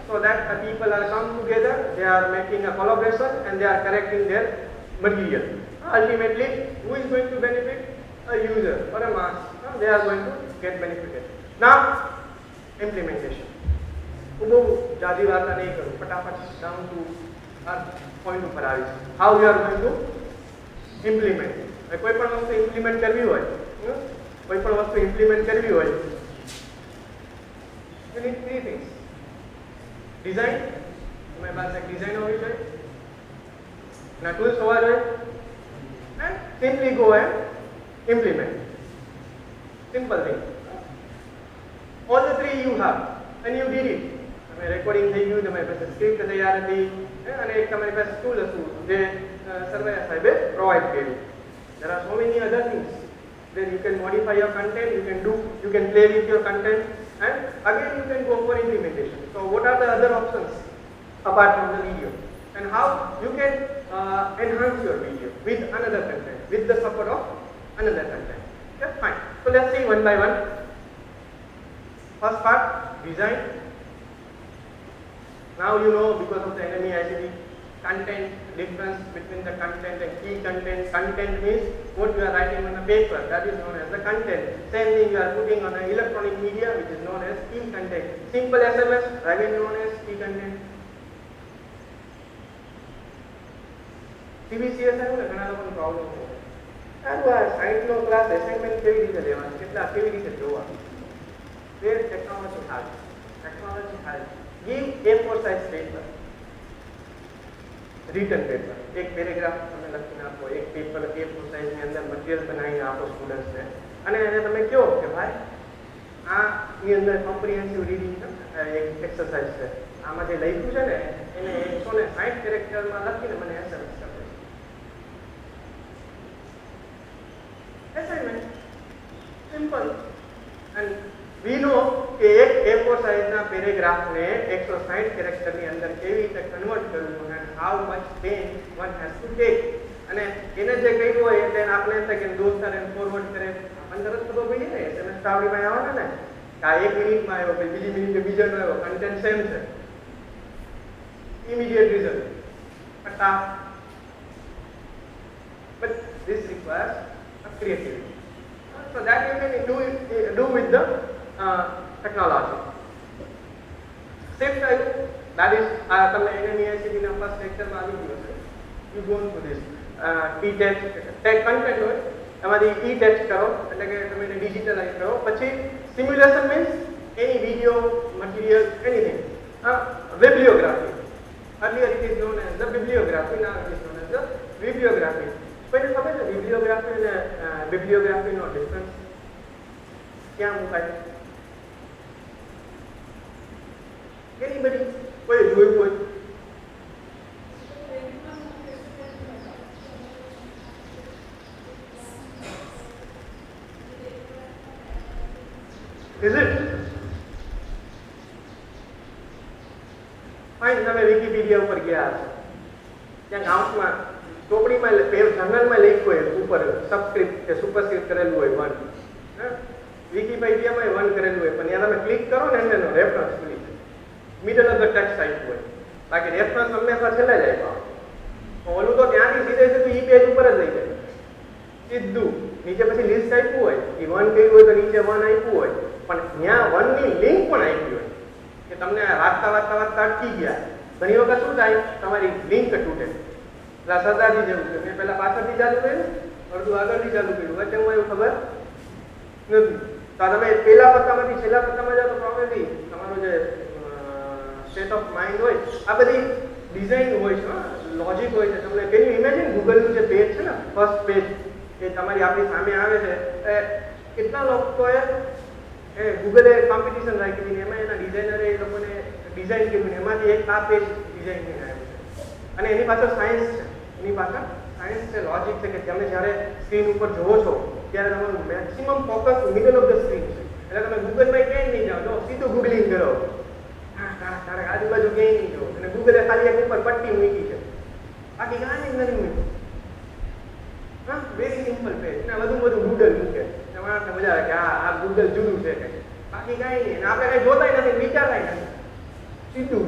so that people are come together, they are making a collaboration and they are correcting their material. Ultimately, who is going to benefit? A user or a mass. They are going to get benefited. Now, implementation. બહુ જાજી વાર્તા નહીં કરું ફટાફટ down to point ઉપર આવીશ. How you are going to implement? કોઈ પણ વસ્તુ implement કરવી હોય, કોઈ પણ વસ્તુ implement કરવી હોય, you need three things. Design, તમારી પાસે એક ડિઝાઇન હોવી જોઈએ ના ટૂલ્સ હોવા જોઈએ and simply go and implement simple thing all the three you have and you did it તમે રેકોર્ડિંગ થઈ ગયું તમારી પાસે સ્ક્રિપ્ટ તૈયાર હતી અને એક તમારી પાસે ટૂલ હતું જે સરવૈયા સાહેબે પ્રોવાઈડ કર્યું there are so many other things then you can modify your content you can play with your content and again you can go for implementation. So what are the other options apart from the video and how you can enhance your video with another content with the support of another content. Okay, fine. So let's see one by one. First part, design. Now you know because of the NME ICT content difference between the content and key content. Content means what you are writing on a paper, that is known as the content. Same thing you are putting on an electronic media, which is known as key content. Simple SMS, again known as key content. CBCS આવ્યું ને ઘણા લોકોનો problem છે સારું આ સાયન્સનો class assignment કેવી રીતે લેવાનું કેટલા કેવી રીતે જોવાનું વેર ટેકનોલોજી હાલ give A4 size paper return paper एक पेरेग्राफ તમે લખીને આપો એક પેપર A4 સાઇઝની અંદર મટીરીયલ બનાવીને આપો સ્ટુડન્ટ્સને અને એને તમે કહો કે ભાઈ આની અંદર કોમ્પ્રિહેન્સિવ રીડિંગ એક એક્સરસાઇઝ છે આમાં જે લખ્યું છે ને એને 160 કેરેક્ટરમાં લખીને મને એસએમએસ કરજો સિમ્પલ. એન્ડ વી નો કે એક A4 સાઇઝના પેરેગ્રાફને 160 કેરેક્ટરની અંદર કેવી રીતે કન્વર્ટ કરવું and how much pain one has to take. અને એને જે કહ્યું હોય એટલે આપણે એમ થાય કે દોસ્તાર એને ફોરવર્ડ કરે, આપણને તરત ખબર પડી જાય ને SMS આવડીમાં આવવાના ને કે આ 1 મિનિટમાં આવ્યો, પછી બીજી મિનિટે બીજાનો આવ્યો, કન્ટેન્ટ સેમ છે, immediate result. But this requires a creativity. So that you can do with the technology. Same time, that is તમને NMEICT ના ફર્સ્ટ લેક્ચરમાં આવી ગયું છે. You go through this. E-text content હોય એમાંથી e-text કરો એટલે કે તમે એને ડિજિટલાઇઝ કરો. પછી simulation means any video material anything. Bibliography. Earlier it is known as the bibliography, now it is known as the bibliography. કોઈને ખબર છે bibliography અને bibliography નો ડિફરન્સ ક્યાં મુકાય? Anybody? કોઈ જોયું હોય? Is it? Fine, તમે વિકીપીડિયા ઉપર ગયા છો, ત્યાં આઉટમાં ચોપડીમાં જર્નલમાં લખ્યું હોય ઉપર સબસ્ક્રિપ્ટ કે સુપરસ્ક્રિપ્ટ કરેલું હોય 1, વિકીપીડિયામાં 1 કરેલું હોય, પણ ત્યાં તમે ક્લિક કરો ને એનો રેફરન્સ ખુલી જાય, મિડલ ઓફ ધ ટેક્સ્ટ આપ્યું હોય, બાકી રેફરન્સ હંમેશા છેલ્લે જ આપ્યા હોય. ઓલું તો ત્યાંથી સીધે સીધું ઈ પેજ ઉપર જ લઈ જાય સીધું. નીચે પછી લિસ્ટ આપ્યું હોય, એ 1 કહ્યું હોય તો નીચે 1 આપ્યું હોય, પણ ત્યાં 1 ની લિંક પણ આપી હોય કે તમને વાંચતા વાંચતા વાંચતા અટકી ગયા. ઘણી વખત શું થાય, તમારી લિંક તૂટે. એટલે સરદારજી જેવું છે, મેં પહેલા પાછળથી ચાલુ કર્યું, અડધું આગળથી ચાલુ કર્યું, વચ્ચે હું એવું ખબર નથી. તો તમે પહેલા પત્તામાંથી છેલ્લા પત્તામાં જાઓ તો પ્રોબ્લેમ તમારો જે સ્ટેટ ઓફ માઇન્ડ હોય, આ બધી ડિઝાઇન હોય છે, લોજિક હોય છે. તમને કેન યુ ઇમેજિન ગૂગલનું જે પેજ છે ને, ફર્સ્ટ પેજ કે તમારી આપણી સામે આવે છે, કેટલા લોકોએ ગૂગલે કોમ્પિટિશન રાખી હતી, એમાં એના ડિઝાઇનરે એ લોકોને ડિઝાઇન કર્યું, એમાંથી એક આ પેજ ડિઝાઇન કરીને આવ્યું છે. અને એની પાછળ સાયન્સ છે, એની પાછળ સાયન્સ છે, લોજિક છે કે તમે જ્યારે સ્ક્રીન ઉપર જોવો છો ત્યારે તમારું maximum focus middle of the screen છે. એટલે તમે ગૂગલમાં ક્યાંય નહીં જાઓ, જો સીધું ગૂગલિંગ કરો, તારે આજુબાજુ ક્યાંય નહીં જાઓ, અને ગૂગલે ખાલી એક ઉપર પટ્ટી મૂકી છે, બાકી કાંઈ નથી મૂક્યું. હા, વેરી સિમ્પલ પેજ. ને વધુ ગૂગલ મૂકે, માણસને મજા આવે કે આ ગૂગલ જુદું છે કંઈ, બાકી કાંઈ નહીં. અને આપણે કંઈ જોતાય નથી, વિચારતાય નથી, સીધું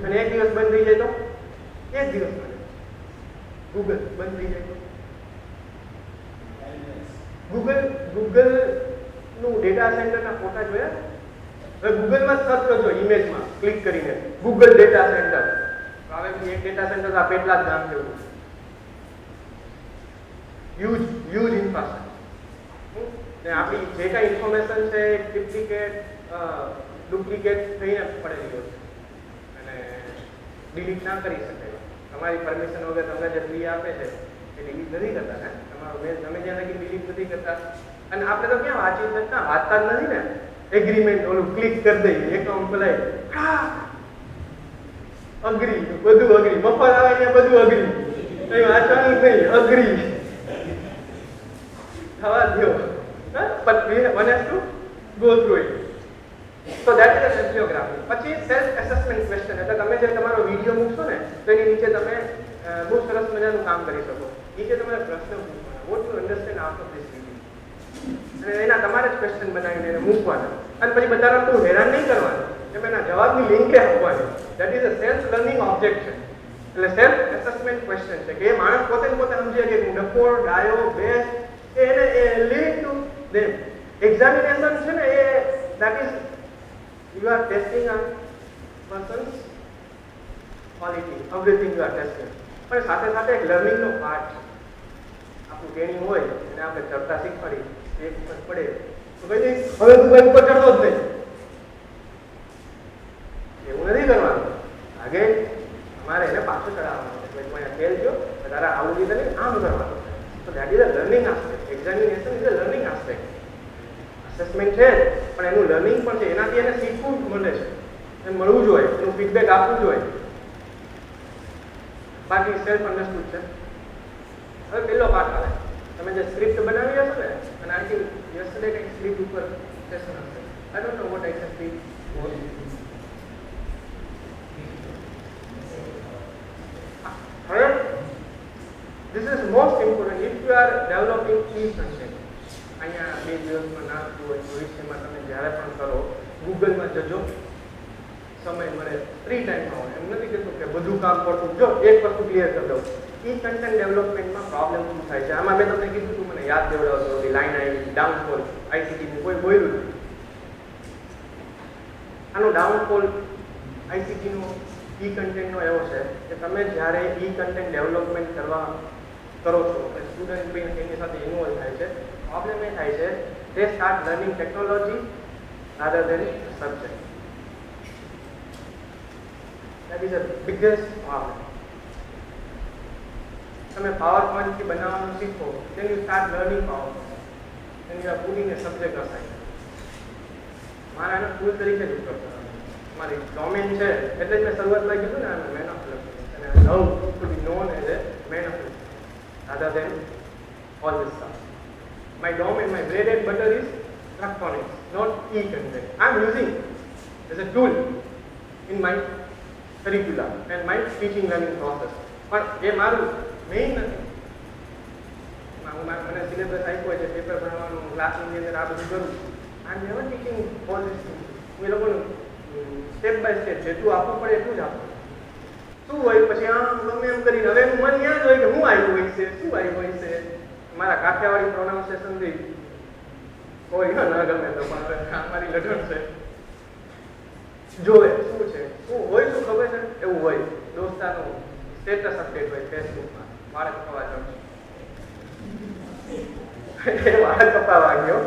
અને એક દિવસ બંધ થઈ જાય તો એક દિવસ ગૂગલ બંધ થઈ જાય. ગૂગલનું ડેટા સેન્ટરના ફોટા જોયા? હવે ગૂગલમાં સર્ચ કરજો, ઇમેજમાં ક્લિક કરીને ગૂગલ ડેટા સેન્ટર, હવે એક ડેટા સેન્ટર આ પેટલા જ ગામ જેવું, હ્યુજ ઇન્ફ્રાસ્ટ્રક્ચર. ને આપણી જે કાંઈ ઇન્ફોર્મેશન છે ડુપ્લિકેટ થઈને પડેલી હોય અને ડિલીટ ના કરી શકે. તમારી પરમિશન વગર તમને જે ફ્રી આપે છે એ ડિલીટ નથી કરતા ને, તમારું મેલ તમે જ્યાં લગી ડિલીટ નથી કરતા. અને આપણે તો ક્યાં વાંચી શકતા, વાંચતા જ નથી ને. એગ્રીમેન્ટ ઓલું ક્લિક કરી દઈએ, એકાઉન્ટ ખોલાય, અગ્રી, બધું અગ્રી, મફત આવે ત્યાં બધું અગ્રી, કઈ વાંચવાનું નહીં, અગ્રી થવા દો. But one has to go through it. So that is a bibliography. પછી સેલ્ફ એસેસમેન્ટ ક્વેશ્ચન, એટલે તમે જે તમારો વિડીયો મૂકશો ને તો એની નીચે તમે બહુ સરસ મજાનું કામ કરી શકો. નીચે તમારે પ્રશ્ન પૂછવાના, what you understand out of this video, અને એના તમારે જ ક્વેશ્ચન બનાવીને એને મૂકવાના. અને પછી બધાને બહુ હેરાન નહીં કરવાનું, એમ એના જવાબની લિંકે આપવાની. That is a self learning objection. એટલે સેલ્ફ એસેસમેન્ટ ક્વેશ્ચન છે કે એ માણસ પોતે સમજે કે હું ડફોર, ડાયો, બેસ્ટ, એને લીડ ટુ ધેમ. એક્ઝામિનેશન છે ને એ that is you are testing a person's quality, everything you are testing. પણ સાથે સાથે એક લર્નિંગ નો પાર્ટ છે. આપણું ટ્રેનિંગ હોય અને આપણે ચડતા શીખવાડી, એક વખત પડે તો કહી હવે તું કઈ ઉપર ચડતો જ નહીં, એવું નથી કરવાનું. આગે તમારે એને પાછું ચડાવવાનું છે, મને ફેલ ગયો તારા આવું લીધે નહીં, આમ કરવાનું. તો that is a learning aspect. Examination is a learning aspect. Assessment છે પણ એનું લર્નિંગ પણ છે, એનાથી એને શીખવું મળે છે, એને મળવું જોઈએ, એનું ફીડબેક આપવું જોઈએ. બાકી સેલ્ફ અન્ડરસ્ટુડ છે. હવે પહેલો પાર્ટ આવે, તમે જે સ્ક્રિપ્ટ બનાવી હશે ને and I think yesterday I sleep ઉપર session હશે. I don't know what exactly was. This is most important if you are developing e-content. અહીંયા 2 દિવસમાં નાખવું હોય ભવિષ્યમાં તમે જ્યારે પણ કરો ગૂગલમાં જજો સમય મળે ફ્રી ટાઈમમાં હોય એમ નથી કહેતું કે બધું કામ કરતું જો એક વસ્તુ ક્લિયર કરી દઉં e-content ડેવલપમેન્ટમાં પ્રોબ્લેમ શું થાય છે આમાં મેં તમને કીધું હતું મને યાદ દેવડાવતો હતી લાઈન આવી ડાઉનફોલ આઈસીટીનું કોઈ બોલ્યું નથી આનો ડાઉનફોલ આઈસીટીનો e-content એવો છે કે તમે જ્યારે e-content ડેવલપમેન્ટ કરો છો સ્ટુડન્ટ બી એની સાથે ઇન્વોલ્વ થાય છે પ્રોબ્લેમ એ થાય છે they start learning technology rather than subject. That is the biggest problem. તમે PowerPoint થી બનાવવાનું શીખો then you start learning PowerPoint and you are putting a subject aside. મારા એનો ટૂલ તરીકે જ ઉપયોગ કરવાનો મારી ડોમેન છે એટલે જ મેં શરૂઆતમાં કીધું ને man of learning and I love to be known as a man of learning rather than all this stuff. My domain, my bread and butter is electronics, not e-content. I am using as a tool in my curriculum and my teaching learning process. But એ મારું main નથી મને syllabus આપ્યો છે paper ભણવાનું ક્લાસની અંદર આ બધું કરું I am never teaching all this things હું એ લોકોનું સ્ટેપ બાય સ્ટેપ જેટલું આપવું પડે એટલું જ આપું શું હોય પછી આમ ગમે એમ કરીને હવે મન યાદ હોય કે હું આવ્યું હોય છે શું આવ્યું હોય છે મારા કાઠિયાવાડી પ્રોનાઉન્સિએશનથી કોઈ ન ગમે તો પણ મારી લઢણ છે જોવે શું છે શું હોય શું ખબર છે એવું હોય દોસ્તાનું સ્ટેટસ અપડેટ હોય ફેસબુકમાં વાળ કપાવા જાઉં એ વાળ કપાવા ગયો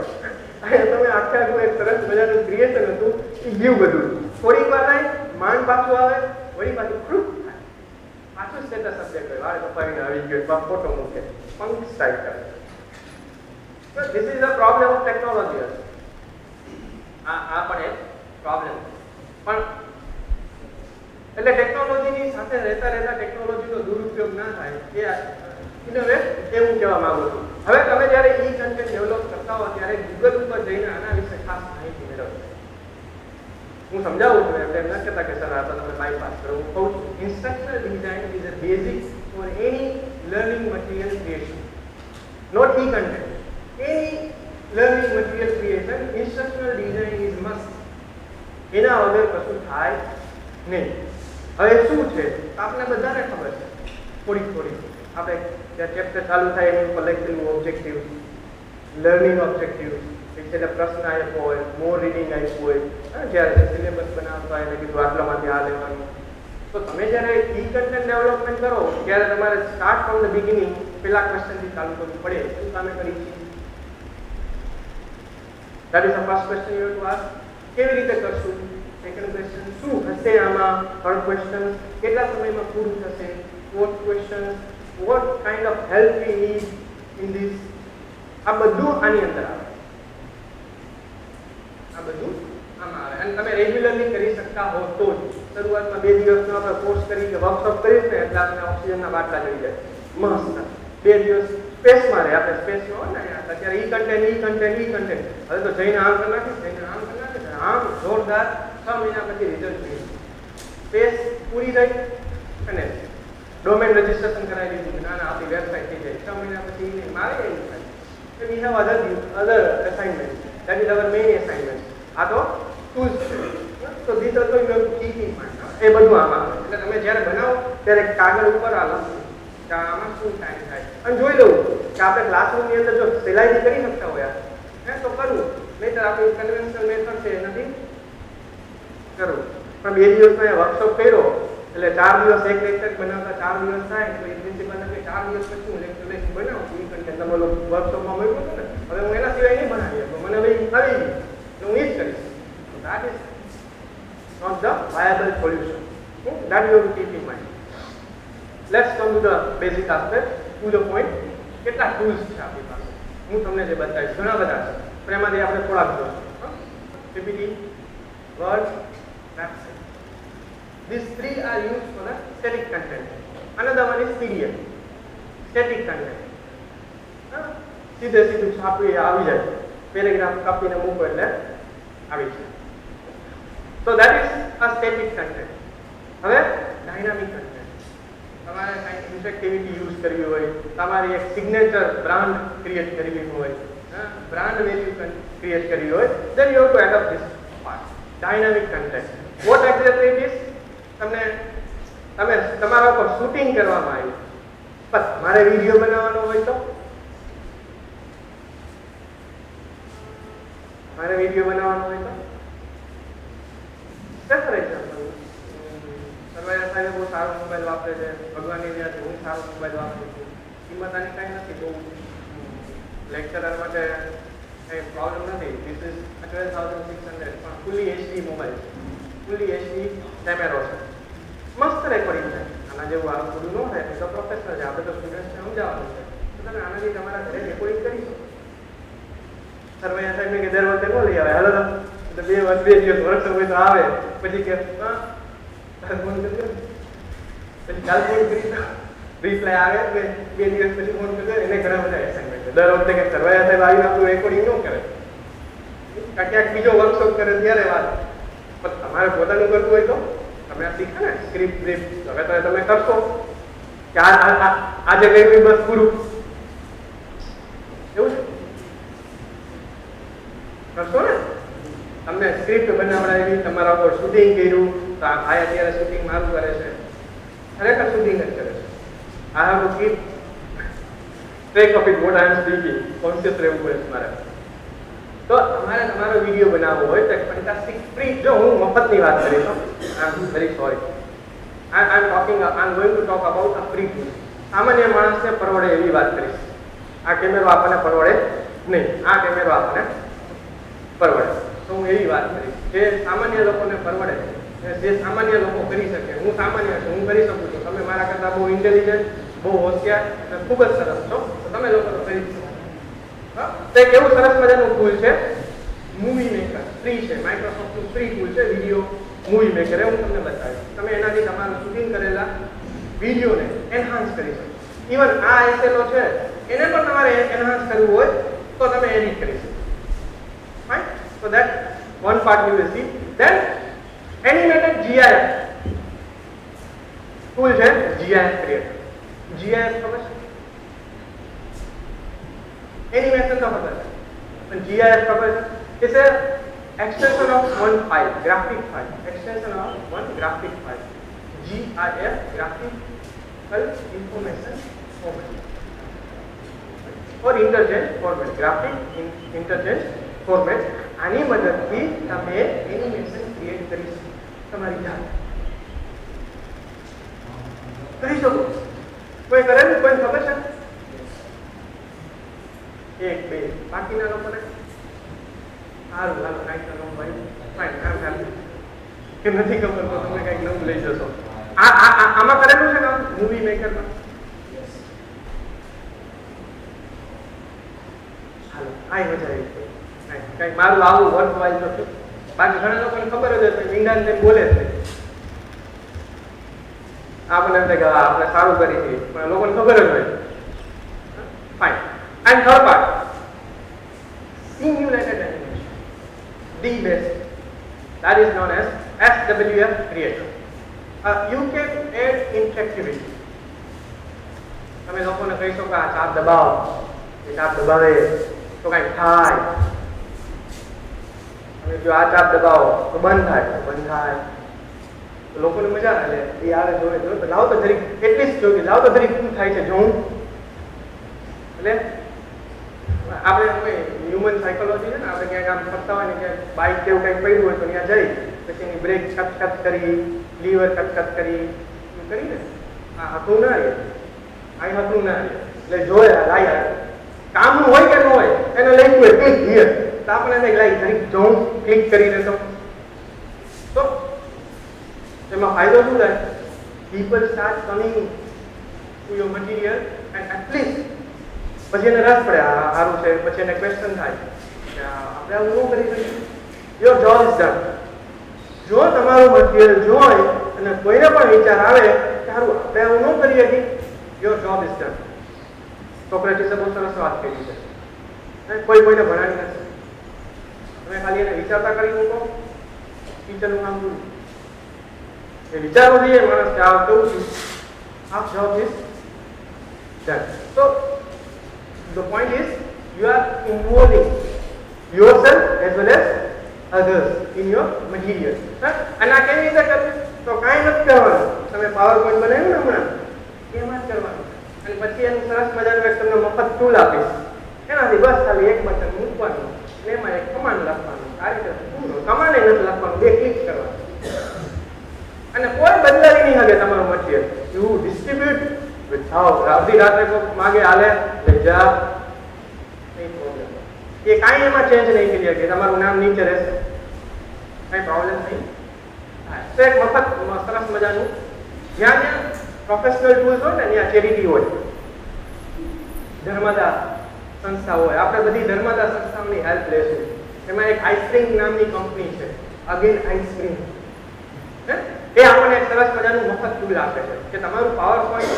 અને તમે આખું એક સરસ મજાનું ક્રિએશન હતું એ ગયું બધું થોડીક વાર થાય માંડ પાછું આવે વળી પાછું ખુબ પાછું સ્ટેટસ અપડેટ હોય વાળ કપાવીને આવી ગયો ફોટો મૂકે પંખ સ્ટાઇલ કરે so this is the problem of technology આ પણ એક પ્રોબ્લેમ પણ એટલે ટેકનોલોજીની સાથે રહેતા ટેકનોલોજીનો દુરુપયોગ ના થાય એ ઇનોવે એવું કહેવા માંગુ છું હવે તમે જ્યારે e-content ડેવલપ કરતા હો ત્યારે ગૂગલ ઉપર જઈને આના વિશે ખાસ માહિતી મેળવો હું સમજાવું છું એટલે એમ ન કહેતા કે સર આ તો તમે બાયપાસ કરો હું કહું છું instructional design is a basic for any learning material creation not e-content any learning material creation instructional design is must એના વગર કશું થાય નહીં હવે શું છે આપણે બધાને ખબર છે થોડી આપણે જ્યાં ચેપ્ટર ચાલુ થાય એની ઉપર લખેલું ઓબ્જેક્ટિવ લર્નિંગ ઓબ્જેક્ટિવ એટલે પ્રશ્ન આપ્યો હોય મોર રીડિંગ આપ્યું હોય જ્યારે સિલેબસ બનાવતા હોય એટલે કીધું આટલામાંથી આ લેવાનું તો તમે જ્યારે e-content ડેવલપમેન્ટ કરો ત્યારે તમારે સ્ટાર્ટ ફ્રોમ ધ બિગિનિંગ પેલા ક્વેશ્ચનથી ચાલુ કરવું પડે શું કામે કરી છે that is the first question you have to ask કેવી રીતે કરશું સેકન્ડ ક્વેશ્ચન શું હશે આમાં થર્ડ ક્વેશ્ચન કેટલા સમયમાં પૂરું થશે fourth question what kind of help we need in this આ બધું આની અંદર આવે આ બધું આમાં આવે અને તમે રેગ્યુલરલી કરી શકતા હો તો જ શરૂઆતમાં 2 દિવસનો આપણે કોર્સ કરી કે વર્કશોપ કરીએ ને એટલે આપણે ઓક્સિજનના બાટલા ચડી જાય મસ્ત 2 દિવસ સ્પેસમાં રહે આપણે સ્પેસમાં હોય ને અત્યારે e-content હવે તો જઈને આમ કરી નાખે આમ જોરદાર 6 મહિના પછી રિઝલ્ટ જોઈએ સ્પેસ પૂરી થઈ અને ડોમેન રજિસ્ટ્રેશન કરાવી દીધું ના આપણી વેબસાઇટ થઈ જાય 6 મહિના પછી મારે એવું થાય so we have other assignments that is our main assignment આ તો tools છે so this also you have to keep in mind એ બધું આમાં એટલે તમે જ્યારે બનાવો ત્યારે કાગળ ઉપર આ લખો કે આમાં શું ટાઈમ થાય અને જોઈ લઉં કે આપણે ક્લાસરૂમની અંદર જો સહેલાઈથી કરી શકતા હોય તો કરવું નહીંતર આપણે કન્વેન્શનલ મેથડ છે એનાથી કરવું પણ 2 દિવસનો એ વર્કશોપ કર્યો એટલે 4 દિવસ એક લેક્ચર બનાવતા 4 દિવસ થાય તો એ પ્રિન્સિપલને કે 4 દિવસ પછી હું લેક્ચર બનાવું e-content તમે વર્કશોપમાં મળ્યું હતું ને હવે હું એના સિવાય નહીં બનાવી શકું મને ભાઈ આવી ગયું હું એ જ કરીશ that is not the viable solution that you have to keep in mind. Let's come to the basic aspect, to the point. કેટલા ટૂલ્સ છે આપણી પાસે હું તમને જે બતાવીશ ઘણા બધા છે પણ એમાંથી આપણે થોડાક જોઈશું PPT, Word, website. These 3 are used for the static content. Another one is PDF, static content. સીધે સીધું છાપી આવી જાય, પેરેગ્રાફ કાપીને મૂકો એટલે આવી જાય. So that is a static content. હવે ડાયનામિક કન્ટેન્ટ, તમારે કંઈક ઇન્ટરેક્ટિવિટી યુઝ કરવી હોય, તમારી એક સિગ્નેચર બ્રાન્ડ ક્રિએટ કરવી હોય, બ્રાન્ડ વેલ્યુ ક્રિએટ કરવી હોય, then you have to adopt this part, dynamic content. What exactly it is? તમે તમારા ઉપર શૂટિંગ કરવામાં આવ્યું, પણ મારે વિડીયો બનાવવાનો હોય તો મારે વિડીયો બનાવવાનો હોય તો ફોર એક્ઝામ્પલ, સરવાયા સાહેબ બહુ સારો મોબાઈલ વાપરે છે, ભગવાનની દયાથી હું સારો મોબાઈલ વાપરું છું, કિંમત આની કાંઈ નથી, બહુ લેક્ચરર માટે કંઈ પ્રોબ્લેમ નથી. ધીસ ઇઝ 12,600 પણ ફૂલી એચડી મોબાઈલ છે, ફૂલી એચડી કેમેરો છે, મસ્ત રેકોર્ડિંગ છે. આના જેવું આ બધું ન થાય તો પ્રોફેશનલ છે, આપણે તો સ્ટુડન્ટ્સને સમજાવવાનું છે, તો તમે આનાથી તમારા ઘરે રેકોર્ડિંગ કરી શકો. સરવાયા સાહેબને કે દર વખતે ન લઈ આવે, હાલો તો 2 દિવસ વર્કશોપ હોય તો આવે, પછી કે ફોન કરજો, પછી કાલ ફોન કરી રિપ્લાય આવે કે 2 દિવસ પછી ફોન કરજો. એને ઘણા બધા એસાઇનમેન્ટ છે. દર વખતે કે સરવાયા સાહેબ આવીને આપણું રેકોર્ડિંગ ન કરે, ક્યાંક બીજો વર્કશોપ કરે ત્યારે વાત. પણ તમારે પોતાનું કરવું હોય તો તમે આ શીખે ને સ્ક્રિપ્ટ બ્રીફ, હવે તો તમે કરશો કે આજે કર્યું બસ પૂરું, એવું છે કરશો ને. તમને સ્ક્રિપ્ટ બનાવડાવી, તમારા ઉપર શૂટિંગ કર્યું, તો આ ભાઈ અત્યારે શૂટિંગ મારું કરે છે, ખરેખર શૂટિંગ જ કરે છે. આ have to keep track of it what I M speaking, conscious રહેવું પડે તમારે. તો તમારે તમારો વિડીયો બનાવવો હોય તો ફેન્ટાસ્ટિક ફ્રી, જો હું મફતની વાત કરીશ, I am very sorry, I am going to talk about a free tool. સામાન્ય માણસને પરવડે એવી વાત કરીશ. આ કેમેરો આપણને પરવડે નહીં, આ કેમેરો આપણને પરવડે, તો હું એવી વાત કરીશ જે સામાન્ય લોકોને પરવડે, જે સામાન્ય લોકો કરી શકે. હું સામાન્ય છું, હું કરી શકું છું, તમે મારા કરતાં બહુ ઇન્ટેલિજન્ટ, બહુ હોશિયાર અને ખૂબ જ સરસ છો, તો તમે લોકો તો કરી શકો. તો એક એવું સરસ મજાનું ટૂલ છે મૂવી મેકર, ફ્રી છે, માઇક્રોસોફ્ટનું ફ્રી ટૂલ છે વિડીયો મૂવી મેકર. હું તમને બતાવીશ, તમે એનાથી તમારું શૂટિંગ કરેલા વિડીયોને એનહાન્સ કરી શકો. ઇવન આ એસએલઓ છે એને પણ તમારે એનહાન્સ કરવું હોય તો તમે એડિટ કરી શકો. Fine. So that one part you will see. Then animated GIF tool है, GIF creator. GIF खबर है? Animation का पता है, पर GIF खबर है? It's a extension of one file, graphic file. Extension of one graphic file. GIF, graphical information format. और interchange format, graphic interchange format. આની મદદથી તમે એનિમેશન ક્રિએટ કરી શકો, તમારી જાતે કરી શકો. કોઈ કરે ને, કોઈ ખબર છે? 1 2 બાકીના લોકોને સારું, હાલો કાંઈક તો નવું ભાઈ, ફાઇન, આમ હેપી. કે નથી ખબર તો તમે કંઈક નવું લઈ જશો. આમાં કરેલું છે કામ મૂવી મેકરમાં? હાલો, આ મજા આવી. કઈ મારું આવું વર્ક વાઇઝ નથી. બાકી ઘણા લોકોને ખબર જ હશે, ઈંડાને તેમ બોલે છે, આપણે એમ થાય કે આપણે સારું કરી છીએ, પણ લોકોને ખબર જ હોય. Fine. And third part, simulated animation, the best, that is known as SWF creator. You can add interactivity. તમે લોકોને કહી શકો આ ચાપ દબાવો, એ ચાપ દબાવે તો કઈ થાય, અને જો આ ચાપ દબાવો તો બંધ થાય, તો બંધ થાય, તો લોકોને મજા આવે. એ આવે જોવે તો લાવો તો જરીક એટલીસ્ટ જો કે લાવો તો જરીક શું થાય છે જોઉં. એટલે આપણે કોઈ હ્યુમન સાયકોલોજી છે ને, આપણે ક્યાંક આમ ફરતા હોય ને, ક્યાંક બાઇક કેવું કંઈક પડ્યું હોય તો ત્યાં જઈ પછી એની બ્રેક કચકચ કરી, લીવર કચકચ કરી, કરીને આ હતું ના રહે, અહીં હતું ના રહે. એટલે જોયા લાયા કામનું હોય કે ન હોય એને લઈ ગયું ક્લિક હિયર, તો આપણે એને લાઈ જરીક જોઉં ક્લિક કરી દેતો તો એમાં ફાયદો શું થાય? People start coming to your material and at least પછી એને રસ પડે, આ સારું છે, પછી એને ક્વેશ્ચન થાય કે આપણે આવું ન કરી શકીએ. Your job is done. જો તમારું મટીરિયલ જોઈ અને કોઈને પણ વિચાર આવે કે સારું આપણે આવું ન કરી શકીએ, યોર જોબ ઇઝ ડન. સોક્રેટિસે બહુ સરસ વાત કરી છે. કોઈ કોઈને ભણાવી નથી. તમે ખાલી એને વિચારતા કરી મૂકો, ટીચરનું કામ પૂરું. એ વિચારવું જોઈએ માણસ કે આ કેવું છે, half job is done. So the point is you are involving yourself as well as others in your material. અને આ કેવી રીતે કરવું? તો કાંઈ નથી કરવાનું. તમે પાવર પોઈન્ટ બનાવ્યું ને હમણાં એમાં જ કરવાનું. અને પછી એનું સરસ મજાનું એક તમને મફત ટૂલ આપીશ. એનાથી બસ ખાલી એક બટન મૂકવાનું અને એમાં એક કમાન્ડ લખવાનું. આ રીતે પૂરું. કમાન્ડ નથી લખવાનું, બે ક્લિક કરવાનું. અને કોઈ બદલાવી નહીં શકે તમારું મટીરિયલ. યુ ડિસ્ટ્રીબ્યુટ વિથઆઉટ અડધી રાત્રે કોઈ માગે હાલે લઈ જા, નહીં પ્રોબ્લેમ. એ કાંઈ એમાં ચેન્જ નહીં કરી શકે. તમારું નામ નીચે રહેશે, કાંઈ પ્રોબ્લેમ નહીં. તો એક મફત સરસ મજાનું જ્યાં જ્યાં પ્રોફેશનલ ટૂલ્સ હોય ને ત્યાં ચેરિટી હોય, ધર્મદા સંસ્થા હોય. આપણે બધી ધર્મદા સંસ્થાઓની હેલ્પ લેશું. એમાં એક આઈસ્ક્રીમ નામની કંપની છે, અગેન આઈસ્ક્રીમ. એ આપણને એક સરસ મજાનું મફત ટૂલ આપે છે કે તમારું પાવર પોઈન્ટ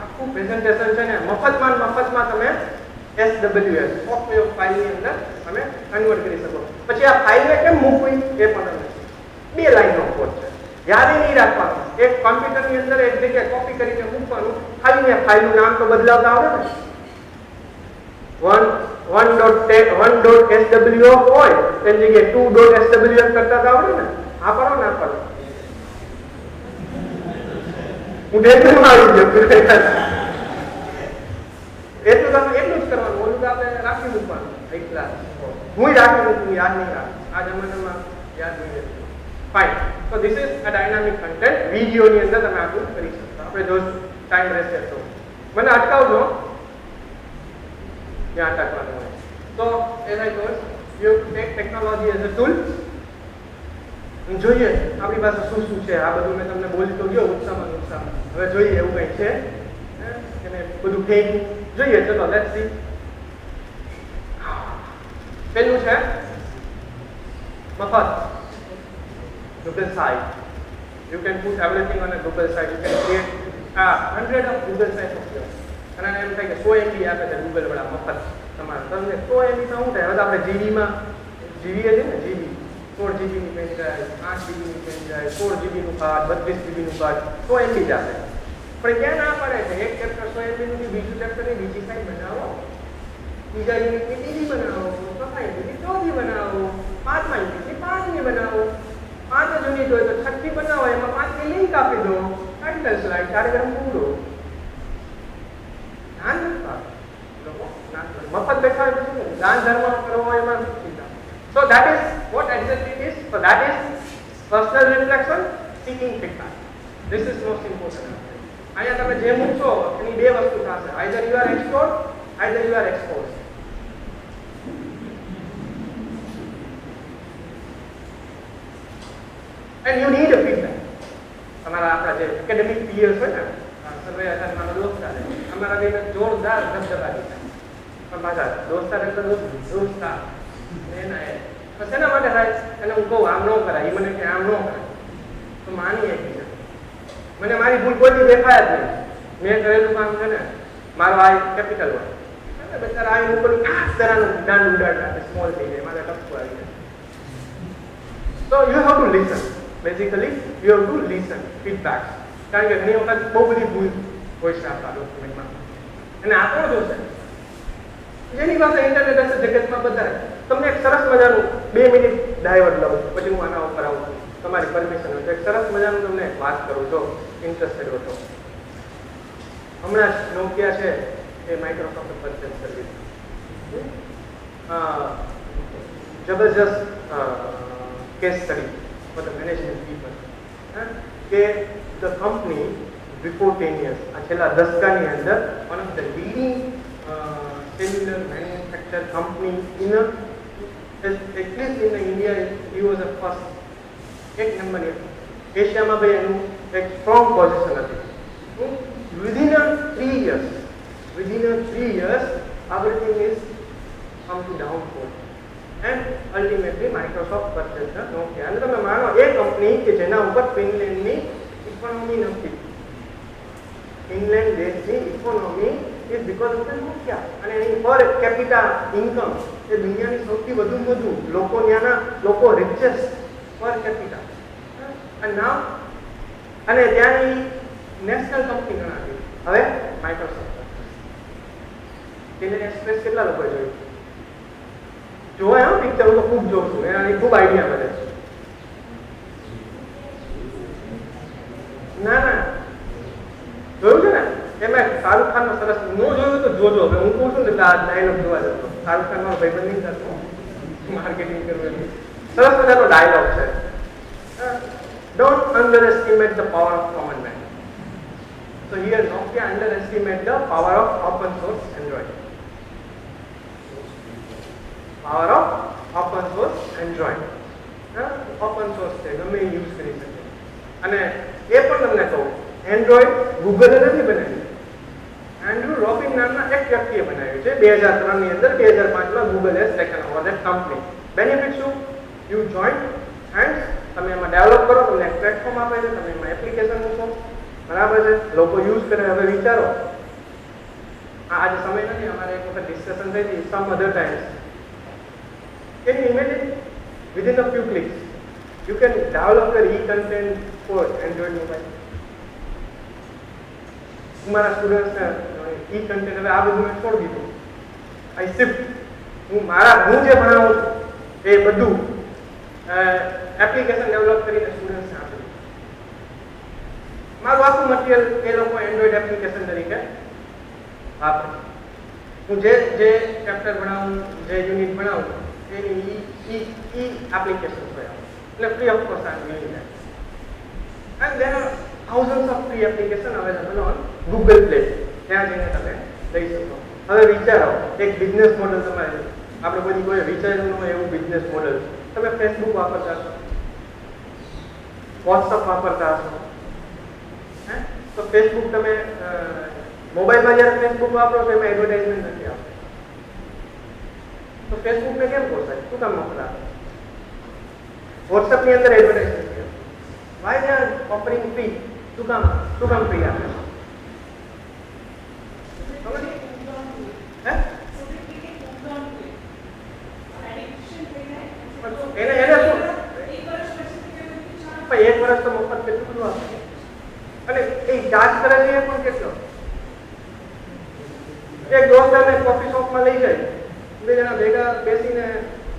આખું પ્રેઝન્ટેશન છે ને મફતમાં તમે SWS સોફ્ટવેર ફાઇલની અંદર તમે કન્વર્ટ કરી શકો. પછી આ ફાઇલને કેમ મૂકવી એ પણ તમે 2 લાઈનનો કોડ છે, યાદ નહીં રાખવાનું. એક કોમ્પ્યુટરની અંદર એક જગ્યાએ કોપી કરીને મૂકવાનું, ખાલી ને ફાઇલનું નામ તો બદલાવતા આવડે ને. 1.SWO હોય તેની જગ્યાએ 2.SWF કરતા આવડે ને. આ પડો ના પડો, હું ડેટમાં આવી ગયો. એટલું જ કરવાનું. ઓલું તો આપણે રાખી મૂકવાનું. હું રાખી મૂકું, યાદ નહીં રાખ. આ જમાનામાં યાદ નહીં રહેતું. ફાઇન. તો this is a dynamic content. વિડીયોની અંદર તમે આટલું કરી શકશો. આપણે જો ટાઈમ રહેશે તો મને અટકાવજો જ્યાં અટકવાનું હોય. તો as I told you take technology as a tool. જોઈએ આપણી પાસે શું શું છે. આ બધું મેં તમને બોલી તો ગયો ઉત્સાહમાં. હવે જોઈએ એવું કંઈ છે એને બધું ફેક જોઈએ. ચલો લેટ્સ સી. પહેલું છે મફત Google site. You can put everything on a Google site. You can create 100 of Google sites of yours. અને એમ થાય કે 100 MB આપે છે Google વાળા મફત તમારે. તમને 100 MB તો શું થાય? હવે આપણે જીબીમાં જીબી છે ને, જીબી 16 GB ની પેન ડ્રાઈવ, 8 GB ની પેન ડ્રાઈવ, 16 GB નું કાર્ડ, 32 GB નું કાર્ડ, 100 MB જ આપે. પણ ક્યાં ના પડે છે? એક ચેપ્ટર 100 MB નું, બીજું ચેપ્ટરની બીજી સાઈડ બનાવો, બીજા યુનિટની ત્રીજી બનાવો, ચોથા યુનિટની ચોથી બનાવો, પાંચમા યુનિટની પાંચમી બનાવો, 5 યુનિટ હોય તો 6મી બનાવો, એમાં 5ની લિંક આપી દો, ટાઇટલ સ્લાઇડ કાર્યક્રમ પૂરો. દાન મફત બેઠા હોય પછી દાન ધર્મ કરવો એમાં ચિંતા. So that is what exactly it is. So that is personal reflection, seeking feedback. This is most important. અહીંયા તમે જે મૂકશો એની બે વસ્તુ થશે. Either you are explored, either you are exposed. And you need a feedback. તમારા આપણા જે એકેડેમિક પીયર્સ હોય ને, સર્વે આધાર મારા દોસ્તાર અમારા બેને જોરદાર ધબધબા દીધા. પણ પાછા દોસ્તાર એટલે દોસ્તાર એના એ બસ એના માટે થાય. એને હું કહું આમ ન કરાય, એ મને કે આમ ન કરાય, તો માની એકબીજા. મને મારી ભૂલ કોઈ દેખાય જ નહીં. મેં કરેલું કામ છે ને, મારો આ કેપિટલ હોય એટલે બેચારા આ ઉપર તરાનું દાંડ ઉડાડતા સ્મોલ થઈ જાય, મારે ટપકું આવી જાય. So you have to listen. Basically you have to listen feedback. કારણ કે ઘણી વખત બહુ બધી ભૂલ હોય છે આપણા ડોક્યુમેન્ટમાં. અને આ કોણ જોશે? જેની પાસે ઇન્ટરનેટ હશે જગતમાં બધા. તમને એક સરસ મજાનું 2 મિનિટ ડાયવર્ટ લઉં, પછી હું આના ઉપર આવું છું. તમારી પરમિશન હોય તો એક સરસ મજાનું તમને વાત કરું છો, ઇન્ટરેસ્ટેડ હો તો. હમણાં જ નોકિયા છે એ માઇક્રોસોફ્ટ પરચેસ કરી દીધું. જબરજસ્ત case study for the management people. કે the company before 10 years, આ છેલ્લા દસકાની અંદર one of the leading cellular manufacturer company in at least in India, he was the first. એક નંબર એશિયામાં ભાઈ એનું એક સ્ટ્રોંગ પોઝિશન હતી. within 3 years everything is come to downfall. And ultimately Microsoft purchased Nokia. અને તમે માનો એ company કે જેના ઉપર ફિનલેન્ડની ઇકોનોમી નથી. ફિનલેન્ડ દેશની economy is because of the Nokia. અને એની પર કેપિટા ઇન્કમ એ દુનિયાની સૌથી વધુ લોકો ત્યાંના લોકો રિચેસ્ટ પર કેપિટા. અને નાવ અને ત્યાંની નેશનલ કંપની ગણાતી. હવે માઇક્રોસોફ્ટ. ટેલિન એક્સપ્રેસ કેટલા લોકોએ જોયું? જોવા એમ પિક્ચર હું તો ખૂબ જોઉં છું, એનાથી ખૂબ આઈડિયા મળે છે. ના ના જોયું છે ને એમાં શાહરુખ ખાનનો સરસ નો જોયું તો જોજો. હવે હું કહું છું ને આ ડાયલોગ જોવા જતો. શાહરુખ ખાન મારો ભાઈબંધ નહીં કરતો, માર્કેટિંગ કરવું. સરસ મજાનો ડાયલોગ છે. Don't underestimate the power of common man. So here Nokia underestimate the power of open source Android. Power of open source Android. Open source છે, ગમે એ યુઝ કરી શકે. અને એ પણ તમને કહું, એન્ડ્રોઈડ ગૂગલે નથી બનાવ્યું. એન્ડ્રુ રોબિન નામના એક વ્યક્તિએ બનાવ્યું છે 2003 ની અંદર. 2005 Google has taken over that company. Benefit શું? યુ જોઈન હેન્ડ્સ, તમે એમાં ડેવલપ કરો, તમને એક પ્લેટફોર્મ આપે છે, તમે એમાં એપ્લિકેશન મૂકો, બરાબર છે, લોકો યુઝ કરે. હવે વિચારો, આજે સમય નથી, અમારે એક વખત ડિસ્કશન થઈ હતી some other times. Can you imagine within a few clicks you can develop your e-content for Android mobile. મારા સ્ટુડન્ટ્સને e-content હવે આ બધું મેં છોડી દીધું. આઈ શિફ્ટ. હું જે ભણાવું છું એ બધું એપ્લિકેશન ડેવલપ કરીને સ્ટુડન્ટ્સને આપું. મારું આખું મટીરિયલ એ લોકો એન્ડ્રોઈડ એપ્લિકેશન તરીકે વાપરે. હું જે ચેપ્ટર ભણાવું, જે યુનિટ ભણાવું એની applications હોય. એટલે free of cost I'm doing that. And there are thousands of free applications available on Google Play. ત્યાં જઈને તમે લઈ શકો. હવે વિચારો, એક બિઝનેસ મોડલ તમારે, આપણે બધી કોઈ વિચાર્યું ન હોય એવું બિઝનેસ મોડલ. તમે ફેસબુક વાપરતા હશો, વોટ્સઅપ વાપરતા હશો, તો ફેસબુક તમે મોબાઈલમાં જ્યારે ફેસબુક વાપરો તો એમાં એડવર્ટાઇઝમેન્ટ નથી આવતી. તો ફેસબુક ને કેમ પોસાય? શું કામ મોકલા? વોટ્સએપ ની અંદર એડવર્ટાઇઝમેન્ટ છે. Y they are offering free? શું કામ ફ્રી આપે? એને શું? એક વર્ષ તો મફત કેટલું બધું આપે. અને એ ચાર્જ કરે છે એ પણ કેટલો? એક દોસ્તારને કોફી શોપમાં લઈ જાય, બે જણા ભેગા બેસીને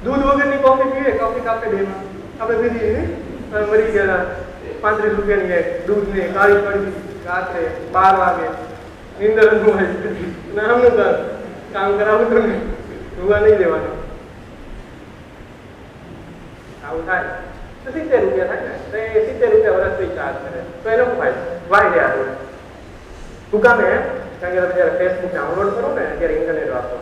દૂધ વગરની કોફી પીવે, કોફી કાપે બેમાં. આપણે પીધી મરી ગયા 35 રૂપિયાની એક દૂધને કાળી પડી રાત્રે 12 વાગે નીંદર ન હોય નામનું કામ કરાવું તમે રૂવા નહીં દેવાનું. આવું થાય તો 70 રૂપિયા થાય ને, તો એ 70 રૂપિયા વર્ષથી ચાર્જ કરે. તો એનો ફાયદો વાય દે આપણે શું કામ? કારણ કે તમે જ્યારે ફેસબુક ડાઉનલોડ કરો ને ત્યારે ઇન્ટરનેટ વાપરો,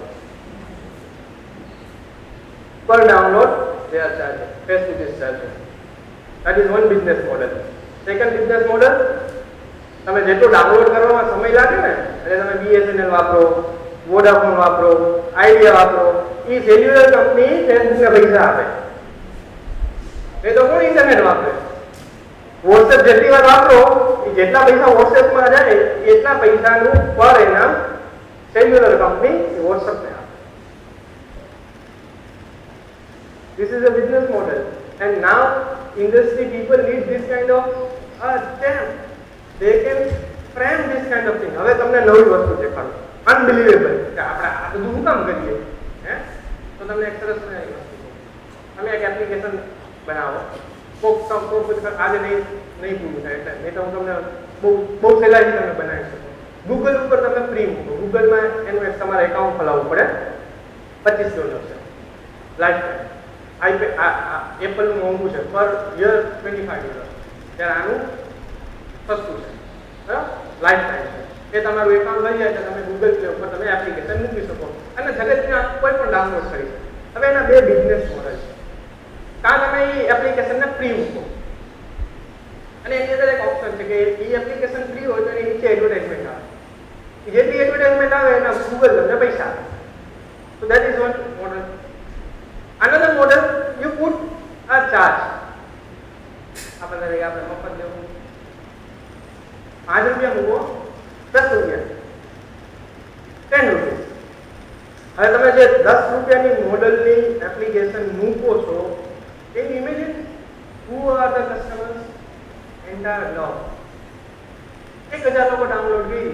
per download they are charging. Facebook is charging. That is one business model. Second business model, તમે જેટલું ડાઉનલોડ કરવામાં સમય લાગે ને, એટલે તમે BSNL વાપરો, વોડાફોન વાપરો, આઈડિયા વાપરો, એ સેલ્યુલર કંપની ફેસબુકને પૈસા આપે. એ તો કોણ ઇન્ટરનેટ વાપરે? વોટ્સએપ જેટલી વાર વાપરો, એ જેટલા પૈસા વોટ્સએપમાં જાય એટલા પૈસાનું પર એના સેલ્યુલર કંપની વોટ્સએપને આપે. This is a business model, and now industry people need this kind of scam. They can frame this kind of thing. હવે તમને નવી વસ્તુ દેખાડું, અનબિલીવેબલ કે આપણે આ બધું શું કામ કરીએ. તો તમને એક સરસ મજાની વસ્તુ, તમે એક એપ્લિકેશન બનાવો, આજે નહીં પૂરું થાય એટલે નહીં તો હું તમને બહુ સહેલાઈથી તમે બનાવી શકો. ગૂગલ ઉપર તમે ફ્રી મૂકો. ગૂગલમાં એનું એક તમારે એકાઉન્ટ ખોલાવવું પડે, $25 છે લાઈફ ટાઈમ. એપલનું મોંઘું છે, પર યર $25. ત્યારે આનું સસ્તું છે, બરાબર, લાઈફ ટાઈમ છે. એ તમારું એકાઉન્ટ થઈ જાય તો તમે ગૂગલ પ્લે ઉપર તમે એપ્લિકેશન મૂકી શકો અને જગતના કોઈ પણ ડાઉનલોડ કરી શકો. હવે એના બે બિઝનેસ મોડલ છે. કાં તમે એ એપ્લિકેશનને ફ્રી મૂકો અને એની અંદર એક ઓપ્શન છે કે એ એપ્લિકેશન ફ્રી હોય તો એની નીચે એડવર્ટાઇઝમેન્ટ આવે. જેટલી એડવર્ટાઇઝમેન્ટ આવે એના ગૂગલ તમને પૈસા આપે. So that is one model. Another model, you put a charge. આપણે મફત દેવું, 5 રૂપિયા મૂકો, 10 રૂપિયા. જે 10 રૂપિયાની મોડલની એપ્લિકેશન મૂકો છો, can you imagine who are the customers? Entire law 1000 લોકો ડાઉનલોડ કરી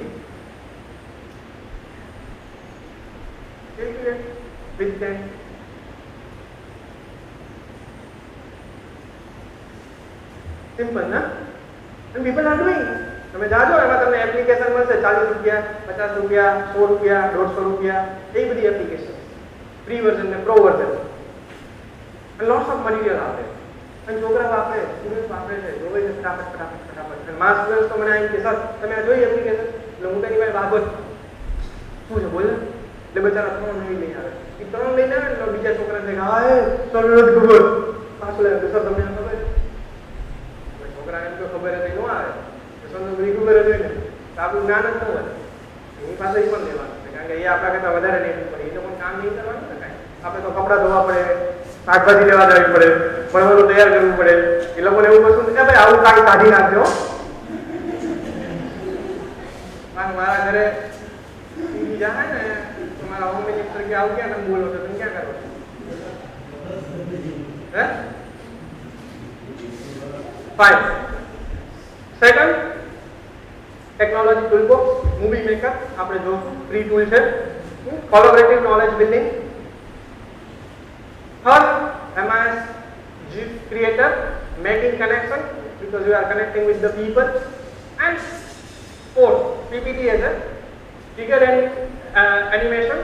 with them. Simple, na? And people are doing. તમે જાજો એમાં તમને એપ્લિકેશન મળશે 40 રૂપિયા, 50 રૂપિયા, 100 રૂપિયા, 150 રૂપિયા, એ બધી એપ્લિકેશન ફ્રી વર્ઝન ને પ્રો વર્ઝન અને લોટ્સ ઓફ મટીરીયલ આપે અને છોકરા વાપરે, સ્ટુડન્ટ વાપરે છે, જોવે છે ફટાફટ અને માસ સ્ટુડન્ટ તો મને આવીને કે સર તમે આ જોઈ એપ્લિકેશન એટલે હું તેની પાસે બાબત શું છે બોલ એટલે બચારા 3 નહીં લઈને આવે એ 3 લઈને આવે એટલે બીજા છોકરાને કહે હા એ સર નથી ખબર પાછું લાગે સર તમને ખબર છોકરાને એમ તો ખબર હતી ન આવે બધી ખબર જ હોય ને તો આપણું જ્ઞાન જ ન હોય એની પાસે એ પણ લેવાનું છે કારણ કે એ આપણા કરતાં વધારે લેવું પડે એ તો પણ કામ નહીં કરવાનું ને કાંઈ આપણે તો કપડાં ધોવા પડે, શાકભાજી લેવા જવી પડે, ભણવાનું તૈયાર કરવું પડે, એ લોકોને એવું કશું કે ભાઈ આવું કાંઈ કાઢી નાખજો મારા ઘરે જાય ને તો મારા હોમ મિનિસ્ટર કે આવું ક્યાં તમે બોલો છો તમે ક્યાં કરો છો હે fine second technology tool box movie maker આપણે જોશું ફ્રી ટૂલ છે collaborative knowledge building third MIS GIF creator making connection because you are connecting with the people and fourth PPT as a figure and animation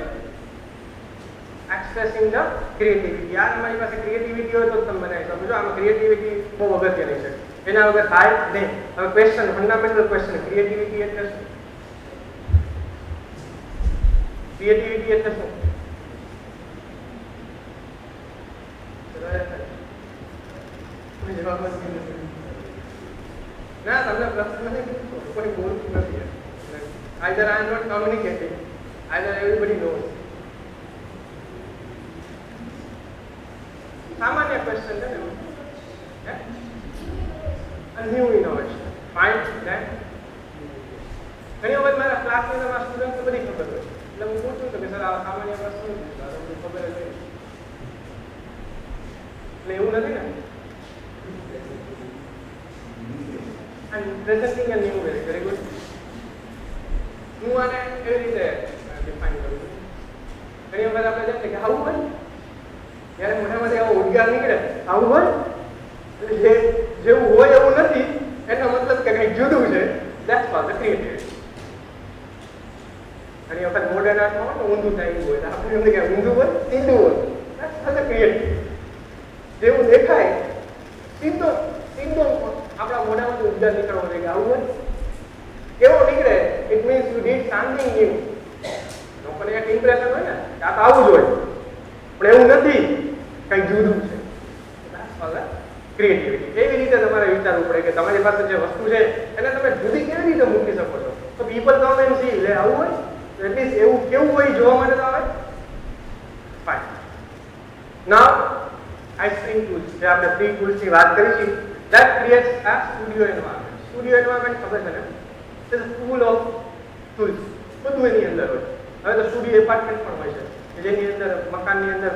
expressing the creativity યાર તમારી પાસે creativity હોય તો તમે બનાવી શકો છો આમાં ક્રિએટિવિટી બહુ અગત્યની છે એના વગર થાય નહીં હવે ક્વેશ્ચન ફંડામેન્ટલ ક્વેશ્ચન ક્રિએટિવિટી એટલે શું ક્રિએટિવિટી એટલે શું ના તમને પ્રશ્ન નથી પૂછતો કોઈ બોલતું નથી either I am not communicating either everybody knows સામાન્ય ક્વેશ્ચન છે ને a new innovation find that ઘણી વખત મારા ક્લાસની અંદર મારા સ્ટુડન્ટને બધી ખબર હોય એટલે હું પૂછું તો કે સર આ સામાન્ય પ્રશ્ન નથી ખબર જ નહીં એટલે એવું નથી ને and presenting a new way very good હું આને એવી રીતે ડિફાઇન કરું છું ઘણી વખત આપણે જેમ કે આવું હોય ત્યારે મોઢામાંથી આવો ઉદ્ગાર નીકળે આવું હોય એટલે જેવું હોય એવું નથી એનો મતલબ કે કંઈક જુદું છે that's called the creativity ઘણી વખત મોડર્ન આર્ટમાં હોય ઊંધું થાય એવું હોય આપણે એમ કે ઊંધું હોય સીધું હોય that's called the creativity જેવું દેખાય સીધો સીધો આપણા મોઢામાંથી ઉદ્ગાર નીકળવો જોઈએ કે આવું હોય કેવો નીકળે it means you did something new લોકોને એક ઇમ્પ્રેશન હોય ને કે આ તો આવું જ હોય પણ એવું નથી કંઈક જુદું છે ક્રિએટિવિટી એવી રીતે તમારે વિચારવું પડે કે તમારી પાસે જે વસ્તુ છે એને તમે જુદી કેવી રીતે મૂકી શકો છો તો પીપલ કમ એન્ડ સી લે આવું હોય તો એટલીસ્ટ એવું કેવું હોય જોવા માટે તો આવે ફાઇન નાઉ આઈસ્ક્રીમ ટૂલ્સ જે આપણે ફ્રી ટૂલ્સની વાત કરી છે that creates a studio environment ખબર છે ને it is full of tools બધું એની અંદર હોય હવે તો સ્ટુડિયો એપાર્ટમેન્ટ પણ હોય છે જેની અંદર મકાનની અંદર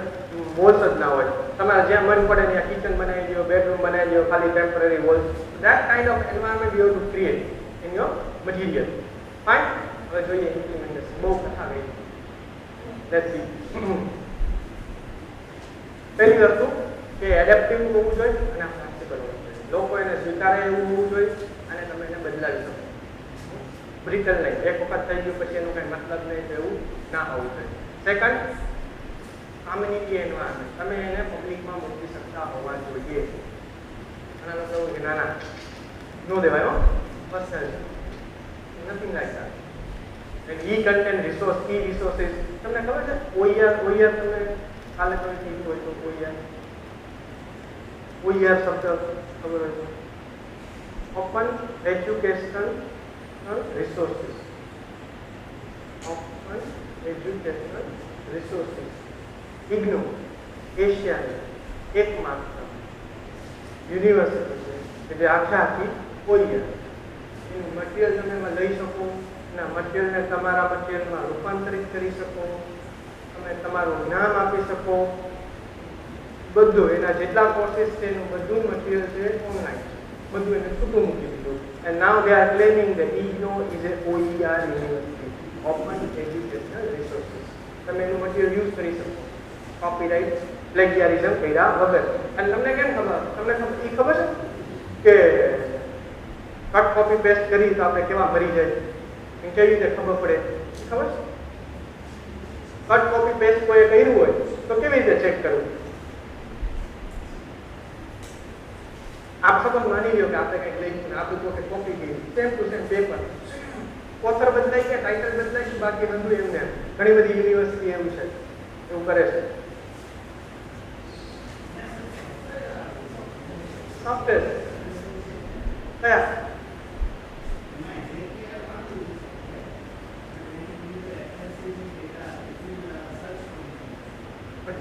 વોલ્સ જ ના હોય તમારે જ્યાં મન પડે ત્યાં કિચન બનાવી દો બેડરૂમ બનાવી દો ખાલી temporary walls that kind of environment you have to create in your material fine હવે જોઈએ ઇમ્પ્લિમેન્ટેશન બહુ કથા ગઈ let's see પહેલી વસ્તુ કે એડેપ્ટિવ હોવું જોઈએ અને ફ્લેક્સિબલ હોવું જોઈએ લોકો એને સ્વીકારે એવું હોવું જોઈએ અને તમે એને બદલાવી શકો બ્રિટલ નહીં એક વખત થઈ ગયું પછી એનું કંઈ મતલબ નહીં તો એવું ના હોવું જોઈએ સેકન્ડ કમ્યુનિટી એન્વાયરમેન્ટ તમે એને પબ્લિકમાં મૂકી શકતા હોવા જોઈએ ઘણા લોકો એવું કે ના ના નો દેવાય હો personal nothing like that and e content resource key resources તમને ખબર છે ઓઈઆર તમને કાલે તમે કીધું હોય તો ઓઈઆર શબ્દ ખબર હોય તો open educational resources open educational resources IGNOU એશિયાની એકમાત્ર યુનિવર્સિટી છે કે જે આખી કોઈ એનું મટીરિયલ તમે એમાં લઈ શકો અને મટીરિયલને તમારા મટીરિયલમાં રૂપાંતરિત કરી શકો તમે તમારું નામ આપી શકો, બધું એના જેટલા કોર્सेस છે એનું બધું મટીરિયલ છે ઓનલાઈન છે, બધું એને છૂટું મૂકી દીધું. And now they are claiming that IGNOU is a OER university, open educational resources. તમે એનું મટીરિયલ યુઝ કરી શકો કોપીરાઇટ પ્લેગિયરિઝમ કર્યા વગર. અને તમને કેમ ખબર, તમને ખબર છે કે કટ કોપી પેસ્ટ કરી તો આપણે કેવા મરી જાય, એ કેવી રીતે ખબર પડે ખબર છે? કટ કોપી પેસ્ટ કોઈ કર્યું હોય તો કેવી રીતે ચેક કરવું? આપ સપોઝ માની લ્યો કે આપણે કંઈક લખ્યું આપું તો કે કોપી કરી same to same paper, author બદલાઈ ગયા, ટાઇટલ બદલાઈ ગયું, બાકી બધું એમને ઘણી બધી યુનિવર્સિટી એવું છે, એવું કરે છે. સોફ્ટવેર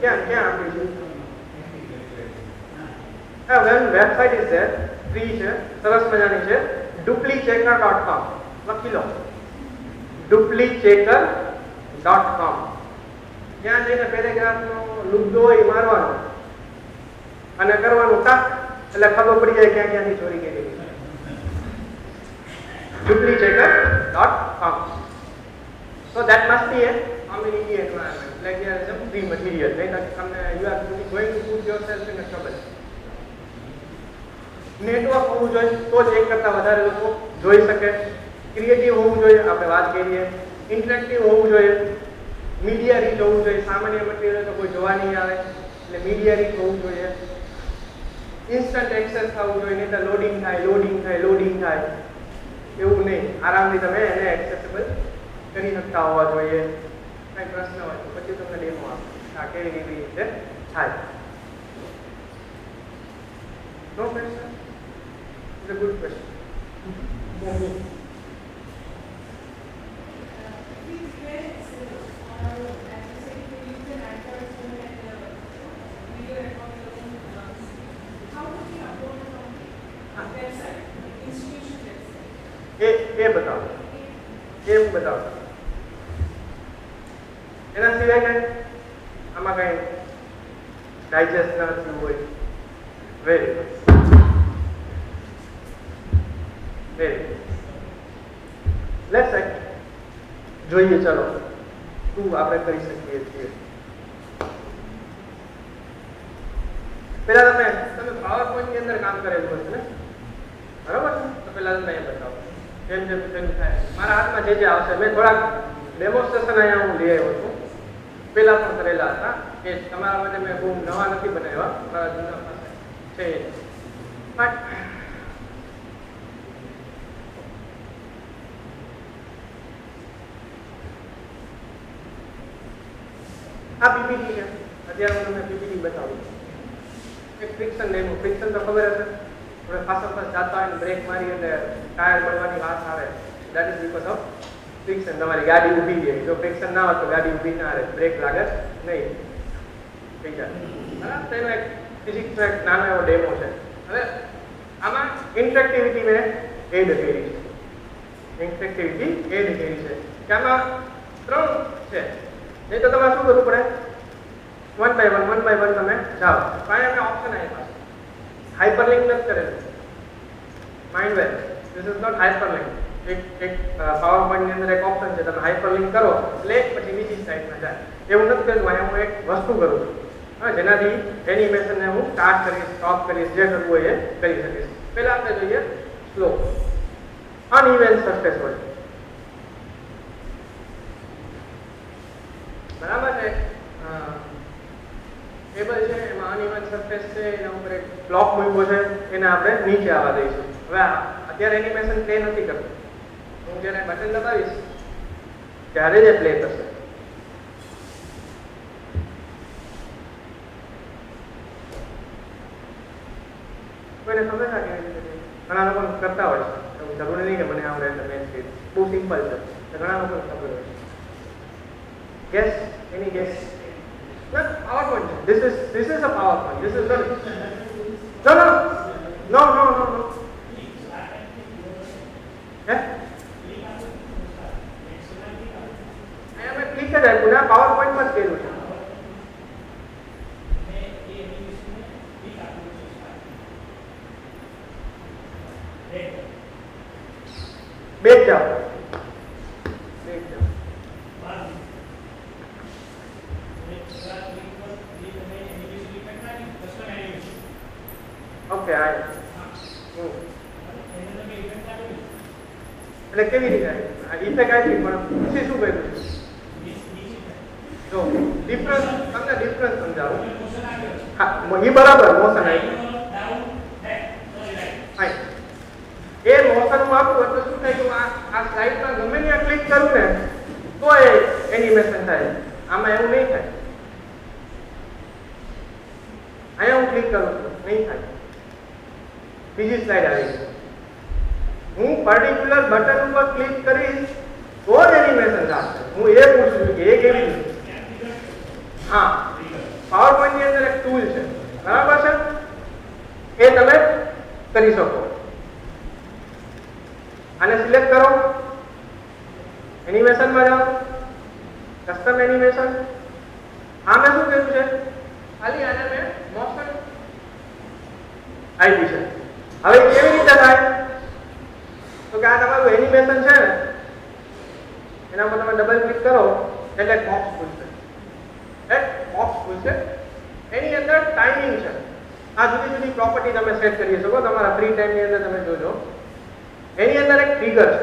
કયા ક્યાં આપ્યું છે? વેબસાઇટ ઇઝ ધેર, ફ્રી છે, સરસ મજાની છે, duplichecker.com. લખી લો duplichecker.com. ત્યાં જઈને પેરેગ્રાફનો લુગડો એ મારવાનો અને કરવાનું ટાક એટલે ખબર પડી જાય ક્યાં ક્યાંથી ચોરી કરી. duplichecker.com. So that must be a community environment. Plagiarism free material. Then you are going to put yourself in a trouble. Network હોવું જોઈએ તો જ એક કરતા વધારે લોકો જોઈ શકે, ક્રિએટિવ હોવું જોઈએ, આપણે વાત કરીએ ઇન્ટરેક્ટિવ હોવું જોઈએ, મીડિયા રીચ હોવું જોઈએ. સામાન્ય મટીરિયલ તો કોઈ જોવા નહીં આવે એટલે મીડિયા રીચ હોવું જોઈએ, ઇન્સ્ટન્ટ એક્સેસ થવું જોઈએ, નહીં તો લોડિંગ થાય એવું નહીં, આરામથી તમે એને એક્સેસિબલ કરી શકતા હોવા જોઈએ. કંઈ પ્રશ્ન હોય તો પછી તમને ડેમો આપો આ કેવી રીતે થાય. No question? It's a good question. એ બતાવો, એ હું બતાવું. એના સિવાય કઈ આમાં કઈ ડાયજેસ્ટ ના થયું હોય? Very good, very good. Let's act. જોઈએ ચલો શું આપણે કરી શકીએ છીએ. પેલા તમે પાવર પોઈન્ટ ની અંદર કામ કરેલું હશે ને, બરાબર છે? તો પેલા તમે એ બતાવો જેમ જેમ પેલું થાય. મારા હાથમાં જે આવશે, મેં થોડાક ડેમોન્સ્ટ્રેશન અહીંયા હું લઈ આવ્યો છું, પેલા પણ કરેલા હતા કે તમારા માટે મેં બહુ નવા નથી બનાવ્યા, મારા જૂના પાસે છે. આ પીપીટી છે. અત્યારે હું તમને પીપીટી બતાવું. એક ફ્રિક્શન લેવું, ફ્રિક્શન તો ખબર હશે, આપણે ફાસ્ટ જતા હોય બ્રેક મારી એટલે ટાયર બળવાની વાત આવે, that is because of friction. તમારી ગાડી ઊભી રહે, જો ફ્રિક્શન ના હોય તો ગાડી ઊભી ના રહે, બ્રેક લાગે નહીં, થઈ જાય. બરાબર? તો એનો એક ફિઝિક્સનો એક નાનો એવો ડેમો છે. હવે આમાં ઇન્ટરેક્ટિવિટી મેં એડ કરી છે, ઇન્ટરેક્ટિવિટી એડ કરી છે કે આમાં 3 છે. નહીં તો તમારે શું કરવું પડે? વન બાય વન તમે જાઓ. કાંઈ અમે ઓપ્શન આપ્યા છે, હાઇપરલિંક નથી કરેલું. Mind well, this is not hyperlink. એક પાવર પોઈન્ટની અંદર એક ઓપ્શન છે, તમે હાઇપરલિંક કરો એટલે પછી બીજી સાઈડમાં જાય. એવું નથી કરેલું. અહીંયા હું એક વસ્તુ કરું છું, હા, જેનાથી એનિમેશનને હું સ્ટાર્ટ કરીશ, સ્ટોપ કરીશ, જે કરવું હોય એ કરી શકીશ. પહેલા આપણે જોઈએ સ્લો અનઇવન સરફેસ હોય. બરાબર છે? ટેબલ છે એમાં અનઇવન સરફેસ છે, એના ઉપર એક બ્લોક મૂક્યો છે, એને આપણે નીચે આવવા દઈશું. હવે અત્યારે એનિમેશન પ્લે નથી કરતું, હું જ્યારે બટન દબાવીશ ત્યારે જ પ્લે કરશે. કોઈને ખબર ના કેવી રીતે? ઘણા લોકો કરતા હોય છે, જરૂરી નહીં કે મને આવડે એટલે મેં કરી. બહુ સિમ્પલ છે, ઘણા લોકો ખબર હોય છે. Guess? Any guess? No, PowerPoint. This is a PowerPoint. This is not. No. Yeah? I am a click જ આપ્યું ને પાવર પોઈન્ટમાં જ કર્યું છે. બેજ જાઓ. ઓકે આ એટલે કેવી રીતે ઇફેક્ટ આવી પણ પછી શું કર્યું જો ડિફરન્સ તમને ડિફરન્સ સમજાવો. હા એ બરાબર મોશન આવ્યું એ મોશન માં આપું એટલે શું થાય કે આ સ્લાઇડમાં ગમે ત્યાં ક્લિક કરું ને તો એ એનિમેશન થાય. આમાં એવું નહીં થાય. અહીંયા હું ક્લિક કરું છું નહીં થાય. બીજી સ્લાઇડ આવી છે. હું પર્ટિક્યુલર બટન ઉપર ક્લિક કરીશ તો જ એનિમેશન થશે. હું એ પૂછું છું કે એ કેવી રીતે. હા પાવર પોઈન્ટ ની અંદર એક ટૂલ છે બરાબર છે એ તમે કરી શકો. આને સિલેક્ટ કરો એનિમેશન માં જાઓ કસ્ટમ એનિમેશન. આમે શું કર્યું છે ખાલી આને મેં મોશન આપ્યું છે. હવે કેવી રીતે થાય તો કે આ તમારું એનિમેશન છે ને એના પર તમે ડબલ ક્લિક કરો એટલે બોક્સ ખુલશે. એક બોક્સ ખુલશે એની અંદર ટાઈમિંગ છે. આ જુદી જુદી પ્રોપર્ટી તમે સેટ કરી શકો તમારા ફ્રી ટાઈમ ની અંદર. તમે જોજો એની અંદર એક ટ્રિગર છે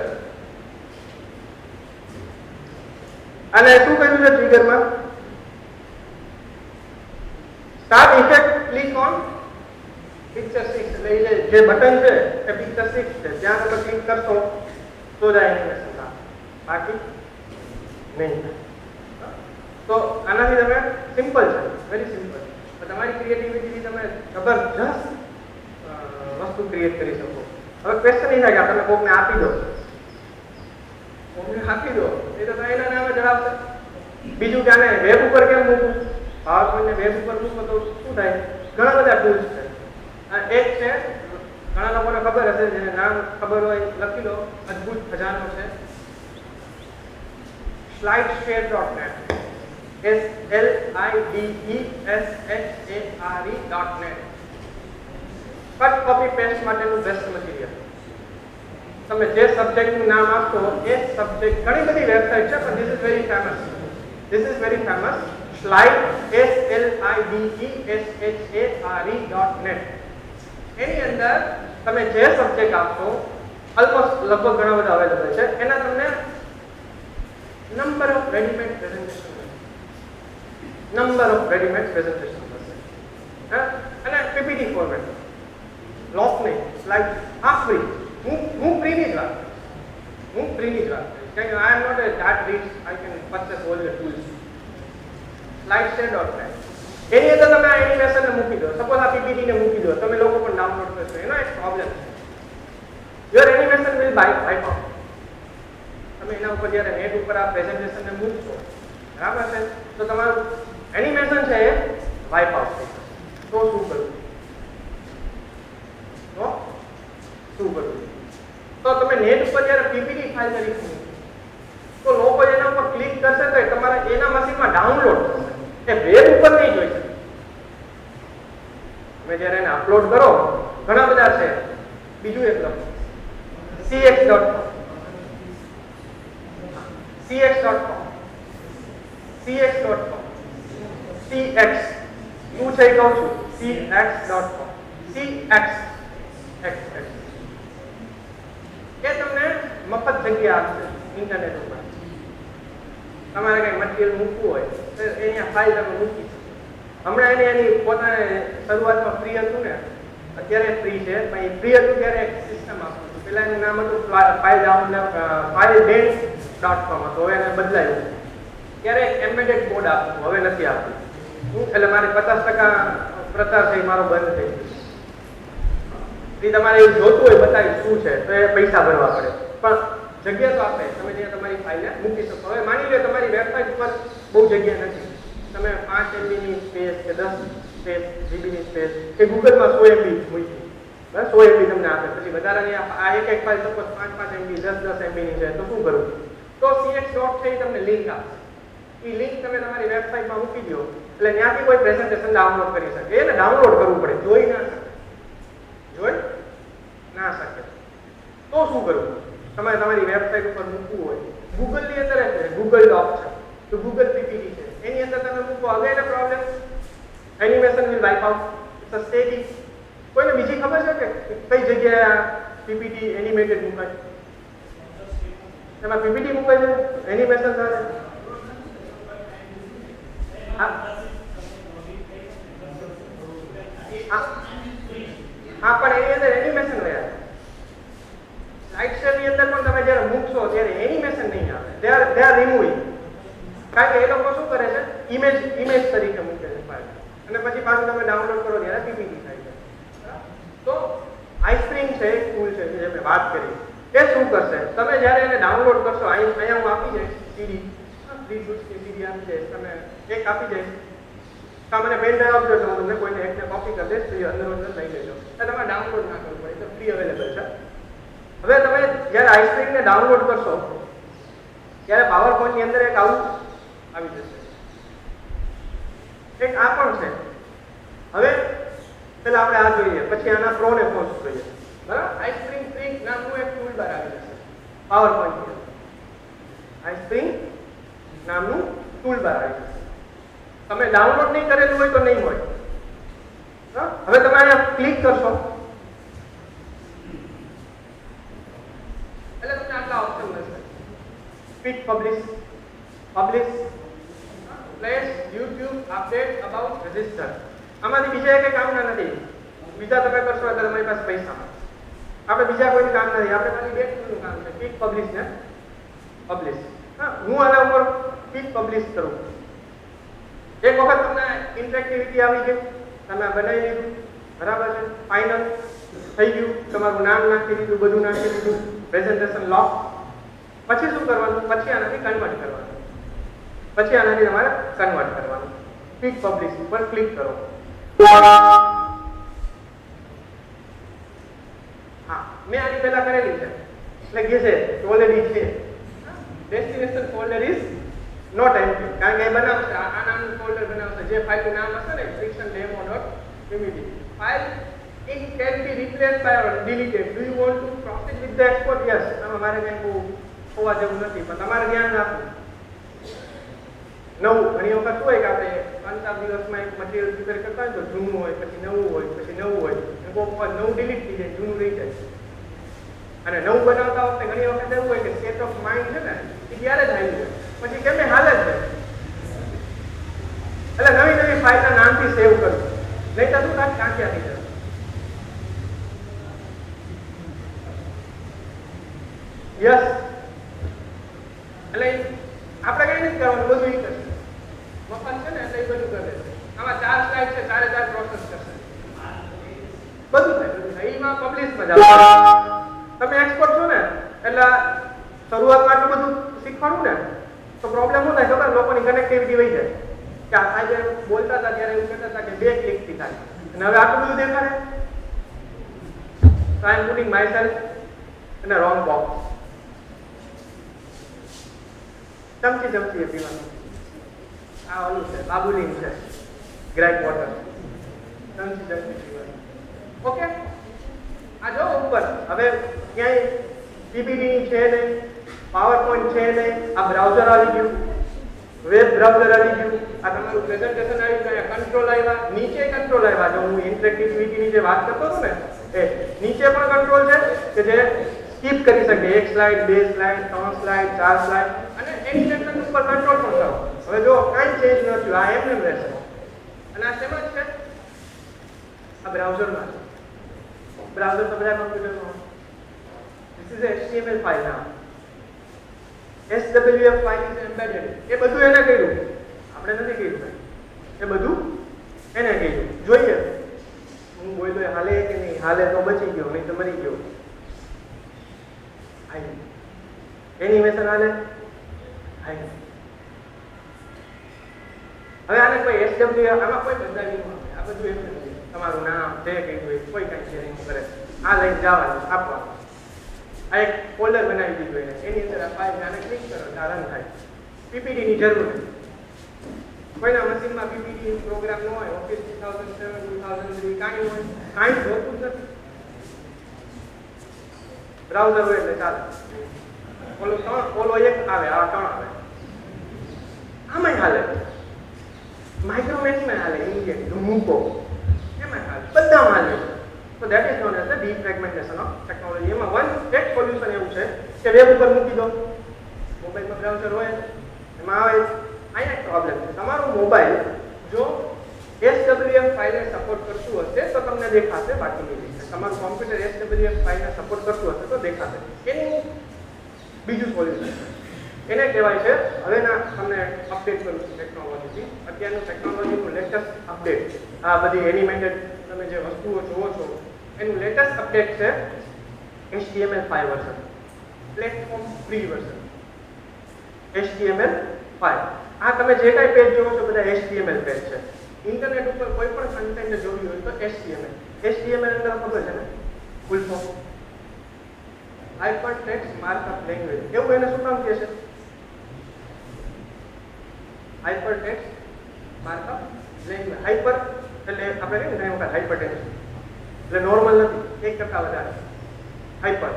અને શું કર્યું છે ટ્રિગરમાં start effect click on picture 6 એટલે જે બટન છે એ પિક્ચર 6 છે. જ્યાં તમે ક્લિક કરશો તો જ એનિમેશન થાય બાકી નહીં. તો આનાથી તમે સિમ્પલ છે વેરી સિમ્પલ તમારી ક્રિએટિવિટીથી તમે જબરજસ્ત વસ્તુ ક્રિએટ કરી શકો. હવે ક્વેશ્ચન એ થાય કે તમે કોકને આપી દો એ તો એના નામે જણાવશે. બીજું કે આને વેબ ઉપર કેમ મૂકવું પાવર પોઈન્ટને વેબ ઉપર મૂકો તો શું થાય. ઘણા બધા ટૂલ્સ છે. એક છે ઘણા લોકોને ખબર હશે જેને નામ ખબર હોય લખી લો અદ્ભુત ખજાનો છે slideshare.net slideshare.net cut copy paste માટેનું બેસ્ટ મટીરીયલ. તમે જે સબ્જેક્ટનું નામ આપશો એ સબ્જેક્ટ ઘણી બધી વેબસાઇટ છે પણ this is very famous slideshare.net. એની અંદર તમે જે સબ્જેક્ટ આપશો ઓલમોસ્ટ લગભગ ઘણા બધા અવેલેબલ છે. એના તમને નંબર ઓફ રેડીમેડ પ્રેઝન્ટેશન મળશે. અને પીપીટી ફોર્મેટ લોક નહીં સ્લાઇડ આ ફ્રી. હું ફ્રીની જ વાત કરીશ કારણ કે I am not a that rich I can purchase all the tools. slideshare.net એની અંદર તમે આ એનિમેશનને મૂકી દો. સપોઝ આ પીપીટીને મૂકી દો તમે લોકો પણ ડાઉનલોડ કરશો. એનો એક પ્રોબ્લેમ છે your animation will wipe out. તમે એના ઉપર જ્યારે નેટ ઉપર આ પ્રેઝન્ટેશનને મૂકશો બરાબર છે તો તમારું એનિમેશન છે એ વાઇપ આઉટ થઈ જશે. તો શું કરવું તો તમે નેટ ઉપર જ્યારે પીપીટી ફાઇલ તરીકે મૂકો તો લોકો એના ઉપર ક્લિક કરશે તો તમારા એના મશીનમાં ડાઉનલોડ થશે. એ વેબ ઉપર નહીં જોઈ શકે. તમે જ્યારે એને અપલોડ કરો ઘણા બધા છે. બીજું એક લખો cx.com cx શું છે કહું છું cx.com એ તમને મફત જગ્યા આપશે ઇન્ટરનેટ ઉપર. તમારે કઈ મટીરિયલ મૂકવું હોય તો અહીંયા ફાઇલ તમે મૂકી શકો. હમણાં એની પોતાને શરૂઆતમાં ફ્રી હતું ને અત્યારે ફ્રી છે પણ ફ્રી હતું ત્યારે એક સિસ્ટમ આપતું હતું. પેલા એનું નામ હતું filedownload.com હતું. હવે એને બદલાયું. ત્યારે એક એમ્બેડેડ કોડ આપતું હવે નથી આપતું. એટલે મારે 50% પ્રચાર થઈ મારો બંધ થઈ ગયો. તમારે એવું જોતું હોય બતાવી શું છે તો એ પૈસા ભરવા પડે પણ જગ્યા તો આપે. તમે ત્યાં તમારી ફાઇલને મૂકી શકો. હવે માની લો તમારી વેબસાઇટ ઉપર બહુ જગ્યા નથી. તમે 5 MB ની સ્પેસ કે 10 GB ની સ્પેસ કે ગૂગલમાં 100 MB મૂકી બસ 100 MB તમને આપે. પછી વધારાની આ એક ફાઇલ સપોઝ 5 MB 10 MB ની છે તો શું કરવું. તો cx. છે એ તમને લિંક આપશે. એ લિંક તમે તમારી વેબસાઇટમાં મૂકી દો એટલે ત્યાંથી કોઈ પ્રેઝન્ટેશન ડાઉનલોડ કરી શકે. એને ડાઉનલોડ કરવું પડે, જોઈ ના શકે. તો શું કરવું? તમારે તમારી વેબસાઇટ ઉપર મૂકવું હોય, ગૂગલ ની અંદર છે ગૂગલ ડોક છે તો ગૂગલ પીપીટી છે એની અંદર તમે મૂકો. Again a problem, animation will wipe out. It's a static. કોઈને બીજી ખબર છે કે કઈ જગ્યાએ પીપીટી એનિમેટેડ મુકાય? એમાં પીપીટી મુકાય છે, એનિમેશન થાય. હા પણ એની અંદર એનિમેશન રહ્યા. લાઇટ શેર ની અંદર પણ તમે જ્યારે મૂકશો ત્યારે એનિમેશન નહીં આવે. They are removing. કારણ કે એ લોકો શું કરે છે, ઇમેજ તરીકે મૂકે છે ફાઇલ, અને પછી પાછું તમે ડાઉનલોડ કરો ત્યારે પીપીટી થાય છે. તો આઈસ્પ્રિંગ છે એક ટૂલ છે જે મેં વાત કરી. એ શું કરશે, તમે જ્યારે એને ડાઉનલોડ કરશો, અહીંયા હું આપી જઈશ સીડી, 3 જૂસની સીડી આપી જઈશ, તમે એક આપી જઈશ. મને પેન ડ્રાઈવ આપજો તો હું તમને કોઈને એકને કોપી કરી દઈશ, તો એ અંદર લઈ લેજો. એટલે તમારે ડાઉનલોડ ના કરવું પડે, તો ફ્રી અવેલેબલ છે. હવે તમે જ્યારે આઈસ્ક્રીમને ડાઉનલોડ કરશો ત્યારે પાવર પોઈન્ટની અંદર એક આવું આવી જશે. એક આ પણ છે. હવે પેલા આપણે આ જોઈએ, પછી આના પ્રો ને કોન્સ જોઈએ. બરાબર? આઈસ્ક્રીમ પ્રિન્ટ નામનું એક ટૂલ બાર આવી જશે પાવર પોઈન્ટની અંદર. આઈસ્ક્રીમ નામનું ટૂલ બાર આવી જશે. તમે ડાઉનલોડ નહીં કરેલું હોય તો નહીં હોય. હવે તમે અહીંયા ક્લિક કરશો એટલે તમને આટલા ઓપ્શન મળશે. Quick publish, place, YouTube, update, about, register. આમાંથી બીજા એક કામના નથી. બીજા તમે કરશો એટલે તમારી પાસે પૈસા મળે. આપણે બીજા કોઈ કામ નથી. આપણે ખાલી બે ટૂલનું કામ છે, ક્વિક પબ્લિશ ને પબ્લિશ. હું આના ઉપર ક્વિક પબ્લિશ કરું. એક વખત તમને ઇન્ટરેક્ટિવિટી આવી ગઈ, તમે બનાવી લીધું, બરાબર છે, ફાઇનલ થઈ ગયું, તમારું નામ નાખી દીધું, બધું નાખી દીધું, પ્રેઝન્ટેશન લોક. પછી શું કરવાનું? પછી આનાથી કન્વર્ટ કરવાનું. ક્વિક પબ્લિશ ઉપર ક્લિક કરો. હા, મેં આની પહેલા કરેલી છે એટલે કે છે ઓલરેડી છે. Destination folder is not empty. કારણ કે એ બનાવશે, આ નામનું ફોલ્ડર બનાવશે. જે ફાઇલનું નામ હશે ને frictiondemo.ppt file, it can be replaced by or deleted. Do you want to proceed with the export? Yes. આમાં મારે કંઈ બહુ હોવા જેવું નથી, પણ તમારે ધ્યાન રાખવું. નવું ઘણી વખત શું હોય કે આપણે 5-7 દિવસમાં એક મટીરિયલ પ્રિપેર કરતા હોય તો જૂનું હોય, પછી નવું હોય, પછી નવું હોય, અને કોઈ વખત નવું ડિલીટ થઈ જાય, જૂનું રહી જાય. અને નવું બનાવતા વખતે ઘણી વખત એવું હોય કે સ્ટેટ ઓફ માઇન્ડ છે ને એ ત્યારે જ આવી જાય, પછી કેમ હાલે જ જાય. એટલે નવી નવી ફાઇલના નામથી સેવ કરવું, નહીં તો શું થાય, કાંક્યા થઈ જાય. યસ, એટલે આપણે કઈ નથી કરવાનું, બધું એ કરશે. મફત છે ને એટલે એ બધું કરે છે. આમાં 4 સ્લાઇડ છે, 4 પ્રોસેસ કરશે, બધું થાય. એમાં પબ્લિશમાં જાવ, તમે એક્સપર્ટ છો ને એટલે શરૂઆતમાં આટલું બધું શીખવાનું ને તો પ્રોબ્લેમ શું થાય ખબર? લોકોની કનેક્ટિવિટી વહી જાય. કે આજે બોલતા હતા ત્યારે એવું કહેતા હતા કે 2 ક્લિકથી થાય, અને હવે આટલું બધું દેખાડે. So I am putting myself in a wrong box. ચમચી એ પીવાનું. આ ઓલું છે બાબુલીન છે, ગ્રેપ વોટર. ચમચી પીવાનું. ઓકે, આ જો ઉપર હવે ક્યાંય પીપીટી છે નહીં, પાવર પોઈન્ટ છે નહીં, આ બ્રાઉઝર આવી ગયું, વેબ બ્રાઉઝર આવી ગયું, આ તમારું પ્રેઝન્ટેશન આવી ગયું, કંટ્રોલ આવ્યા, નીચે કંટ્રોલ આવ્યા. જો હું ઇન્ટરેક્ટિવિટીની જે વાત કરતો હતો ને એ નીચે પણ કંટ્રોલ છે કે જે સ્કીપ કરી શકે, 1 સ્લાઇડ, 2 સ્લાઇડ, 3 સ્લાઇડ, 4 સ્લાઇડ, અને એનિમેશન ઉપર કંટ્રોલ પણ કરો. હવે જો કાંઈ ચેન્જ ન થયું, આ એમ રહેશે. અને આ શેમાં છે? આ બ્રાઉઝરમાં છે. બ્રાઉઝર તો બધા કમ્પ્યુટરમાં. This is a HTML file now. SWF file is embedded. એ બધું એને કર્યું, આપણે નથી કર્યું. એ બધું એને કર્યું. જોઈએ હું બોલ્યો હાલે કે નહીં હાલે, તો બચી ગયો, નહીં તો મરી ગયો. એનિમેશન હાલે. હવે આને કોઈ SWF આમાં કોઈ બદલાવી ન આવે. આ બધું એમ નથી. તમારું નામ જે કંઈ હોય કોઈ કાંઈ શેરિંગ કરે, આ લઈને જવાનું, આપવાનું. આ એક ફોલ્ડર બનાવી દીધું એને, એની અંદર આ ફાઇલ આને ક્લિક કરો, આ રન થાય. પીપીટી ની જરૂર નથી. કોઈના મશીનમાં પીપીટી પ્રોગ્રામ ન હોય, ઓફિસ 2007 2003 કાંઈ હોય, કાંઈ જોતું જ નથી. બ્રાઉઝર હોય એટલે ચાલે. ઓલો એક આવે, આ 3 આવે. આમાં હાલે, માઇક્રોમેક્સમાં હાલે, ઇન્ડિયન મૂકો એમાં હાલે, બધામાં હાલે. તો that is known as the defragmentation of technology. એમાં એક સોલ્યુશન એવું છે કે વેબ ઉપર મૂકી દો. મોબાઈલમાં બ્રાઉઝર હોય એમાં આવે. અહીંયા એક પ્રોબ્લેમ છે, તમારું મોબાઈલ જો SWF ફાઇલને સપોર્ટ કરતું હશે તો તમને દેખાશે, બાકી નહીં દેખાય. તમારું કોમ્પ્યુટર SWF ફાઇલને સપોર્ટ કરતું હશે તો દેખાશે. એનું બીજું સોલ્યુશન એને કહેવાય છે, હવેના તમને અપડેટ કરું છું ટેકનોલોજીથી. અત્યારનું ટેકનોલોજીનું લેટેસ્ટ અપડેટ, આ બધી એનિમેટેડ તમે જે વસ્તુઓ જોવો છો એનું લેટેસ્ટ અપડેટ છે HTML5 version, platform free version HTML5. આ તમે જે કાંઈ પેજ જોવો છો બધા HTML પેજ છે. ઇન્ટરનેટ ઉપર કોઈ પણ કન્ટેન્ટ જોયું હોય તો HTML અંદર ખબર છે ને, full form hypertext markup language. એવું એને શું કામ કહે છે? Hypertext markup language. હાઇપર એટલે આપણે કહીએ ને ઘણી વખત હાઇપરટેક્સ્ટ એટલે નોર્મલ નથી, એક કરતા વધારે. હાઇપર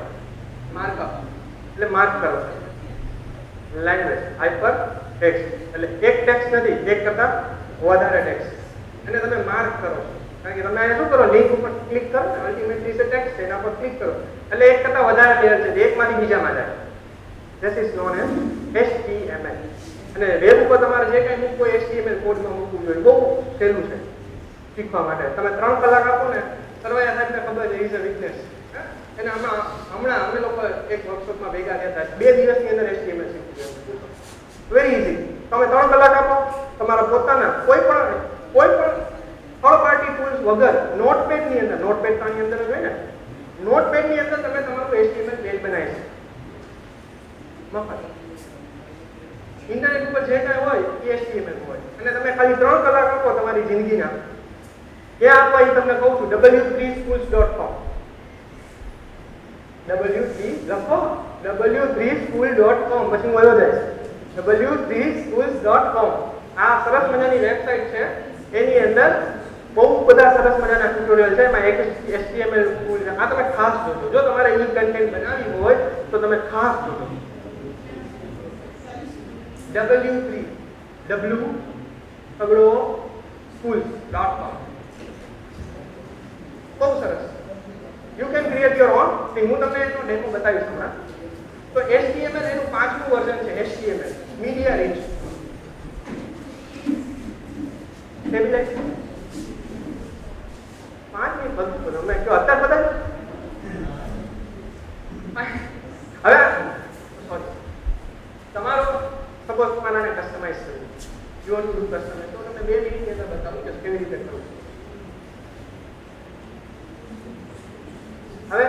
માર્કઅપ એટલે માર્ક કરો. લેંગ્વેજ હાઇપર ટેક્સ્ટ એટલે એક ટેક્સ્ટ નથી, એક કરતા વધારે ટેક્સ્ટ. અને તમે માર્ક કરો કારણ કે તમે અહીંયા શું કરો, લિંક ઉપર ક્લિક કરો ને, અલ્ટિમેટલી છે ટેક્સ્ટ છે, એના પર ક્લિક કરો એટલે એક કરતા વધારે લેયર છે, એકમાંથી બીજામાં જાય. This is known as HTML. અને વેબ ઉપર તમારે જે કંઈ મૂકવું હોય HTML કોડમાં મૂકવું જોઈએ. બહુ સહેલું છે શીખવા માટે. તમે 3 કલાક આપો ને, સરવૈયા સાહેબને ખબર છે, ઇઝ અ વીકનેસ. એને હમણાં અમે લોકો એક વર્કશોપમાં ભેગા થયા હતા, 2 દિવસની અંદર HTML શીખવું જોઈએ. Very easy. તમે 3 કલાક આપો, તમારા પોતાના કોઈ પણ થર્ડ પાર્ટી ટૂલ્સ વગર નોટપેડ ની અંદર, નોટપેડ આની અંદર જ હોય ને, નોટપેડ ની અંદર તમે તમારું HTML પેજ બનાવી શકો મફત. ઇન્ટરનેટ ઉપર જે કાંઈ હોય એ HTML હોય. અને તમે ખાલી 3 કલાક આપો તમારી જિંદગીના, ક્યાં આપો એ તમને કહું છું. w3schools.com w3 લખો, w3school.com પછી હું આવ્યો જાય w3schools.com. આ સરસ મજાની વેબસાઇટ છે. એની અંદર બહુ બધા સરસ મજાના ટ્યુટોરિયલ છે. એમાં એક HTML ટૂલ છે. આ તમે ખાસ જોજો. જો તમારે ઈ કન્ટેન્ટ બનાવવી હોય તો તમે ખાસ જોજો. w3schools.com બહુ સરસ. You can create your own thing. હું તમને એનો ડેમો બતાવીશ હમણાં. તો HTML એનું 5મું વર્ઝન છે. HTML media rich stabilize 5 minute બધું કરો. મેં જો અત્યારે બતાવ્યું. હવે સોરી, તમારો સપોઝ આને કસ્ટમાઇઝ કરવું, you want to do customize, તો તમને 2 મિનિટની અંદર બતાવું કે કેવી રીતે કરવું. હવે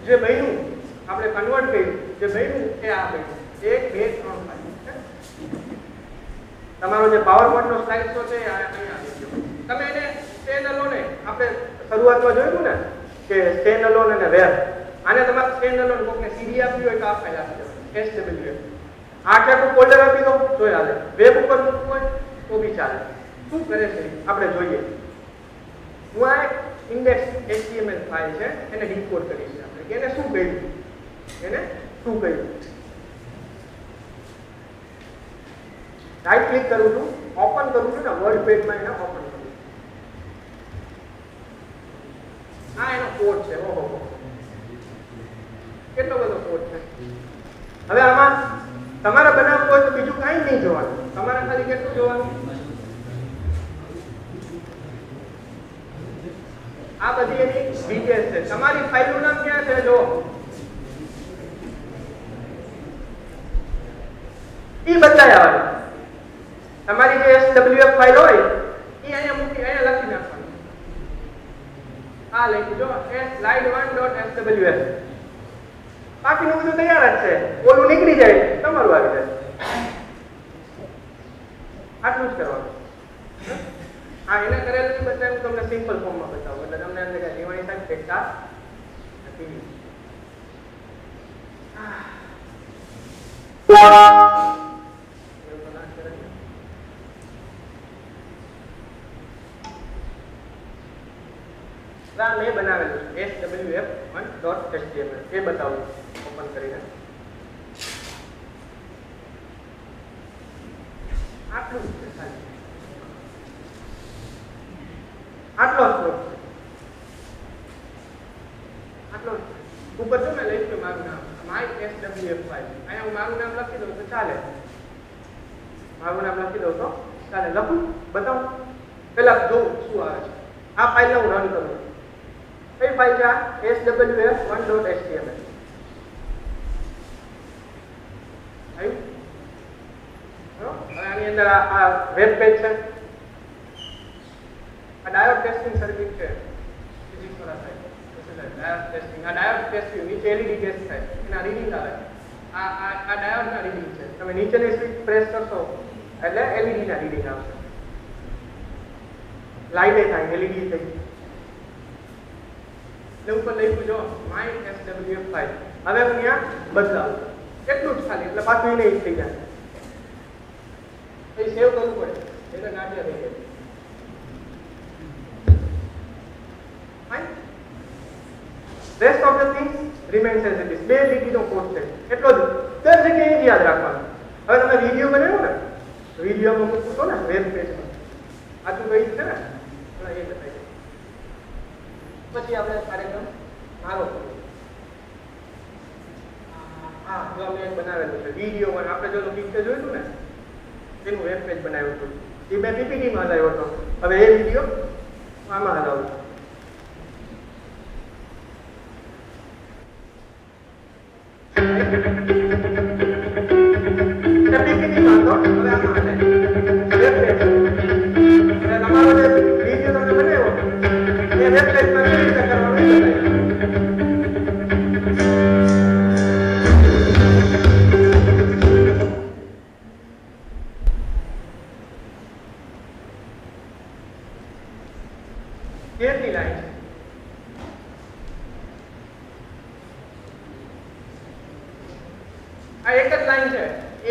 જે બન્યું આપણે કન્વર્ટ કર્યું, જે બન્યું એ આ બન્યું 1 2 3 5. તમારો જે પાવરપોઈન્ટ નો સ્લાઇડ શો છે અહીંયા આવી ગયો. તમે એને સ્ટેન્ડ અલોન, આપણે શરૂઆતમાં જોયું ને કે સ્ટેન્ડ અલોન અને વેબ, આને તમારે સ્ટેન્ડ અલોન કોકને સીડી આપી હોય તો આ ફાઇલ આપી દો SWF. આખું ફોલ્ડર આપી દો તો ચાલે. વેબ ઉપર મૂકવું હોય તો બી ચાલે. શું કરે છે આપણે જોઈએ. હું આ એક ઇન્ડેક્સ HTML ફાઇલ છે એને ડીકોડ કરી છે આપણે. એને શું કહ્યું, રાઈટ ક્લિક કરું છું, ઓપન કરું છું ને વર્ડ પેજમાં એને ઓપન કરું છું. આ એનો કોડ છે. ઓહો કેટલો બધો કોડ છે. હવે આમાં તમારે બનાવવું હોય તો બીજું કાંઈ નહીં જોવાનું, તમારે ખાલી કેટલું જોવાનું, આ બધી એની ડિટેલ્સ છે. તમારી ફાઇલનું નામ ક્યાં છે જો ઈ બદલાય આવે. તમારી જે SWF ફાઇલ હોય એ અહીંયા મૂકી, અહીંયા લખી નાખવાનું. આ લખ્યું જો slide1.swf. બાકીનું બધું તૈયાર જ છે. ઓલું નીકળી જાય તમારું આવી જાય. આટલું જ કરવાનું. હા, એને કરેલું બતાવ્યું, હું તમને સિમ્પલ ફોર્મમાં બતાવું એટલે તમને એમ લાગે દિવાળી સાહેબ બેઠા નથી. .html એ બતાવું ઓપન કરીને. આટલું જ છે ખાલી, આટલો જ કોડ છે, આટલો જ. ઉપર જો મેં લખ્યું મારું નામ MySWF ફાઇલ, અહીંયા હું મારું નામ લખી દઉં તો ચાલે, મારું નામ લખી દઉં તો ચાલે. લખું બતાવું, પેલા જોઉં શું આવે છે. આ ફાઇલને હું રન કરું. કઈ ફાઇલ છે આ? swf1.html. આવ્યું? હવે આની અંદર આ વેબ પેજ છે, આ ડાયોડ ટેસ્ટિંગ સર્કિટ છે, ફિઝિક્સ વાળા સાહેબ ડાયોડ ટેસ્ટિંગ. આ ડાયોડ ટેસ્ટિંગ નીચે એલઈડી ટેસ્ટ થાય, એના રીડિંગ આવે. આ ડાયોડના રીડિંગ છે. તમે નીચેની સ્વિચ પ્રેસ કરશો એટલે એલઈડી ના રીડિંગ આવશે. લાઈટ થાય, એલઈડી થઈ. એટલે ઉપર લખ્યું જો MySWF ફાઇલ. હવે હું અહીંયા બદલાવું એટલું જ ખાલી, એટલે પાછું એને થઈ જાય. એ સેવ કરવું પડે, એટલે નાટ્ય થઈ જાય. Fine. Rest of the things remains as it is. બે લીટીનો કોડ છે, એટલો જ દર જગ્યાએ જ યાદ રાખવાનું. હવે તમે વિડીયો બનાવ્યો ને, વિડીયોમાં મૂકું છો ને વેબ પેજમાં, આટલું કઈ છે ને એ બતાવી. પછી આપણે કાર્યક્રમ મારો હા જો અમે એક બનાવેલું છે વિડીયો વન. આપણે જો પિક્ચર જોયું ને એનું વેબ પેજ બનાવ્યું હતું, એ મેં પીપીટીમાં હલાવ્યો હતો. હવે એ વિડીયો આમાં હલાવું. પીપીટીમાં હતો, હવે આમાં હલાય વેબ પેજ. તમારો જે વિડીયો તમે બનાવ્યો એ વેબ પેજમાં કેવી રીતે કરવાનું એ બતાવ્યું. કેટલી લાઈન છે? આ એક જ લાઈન છે.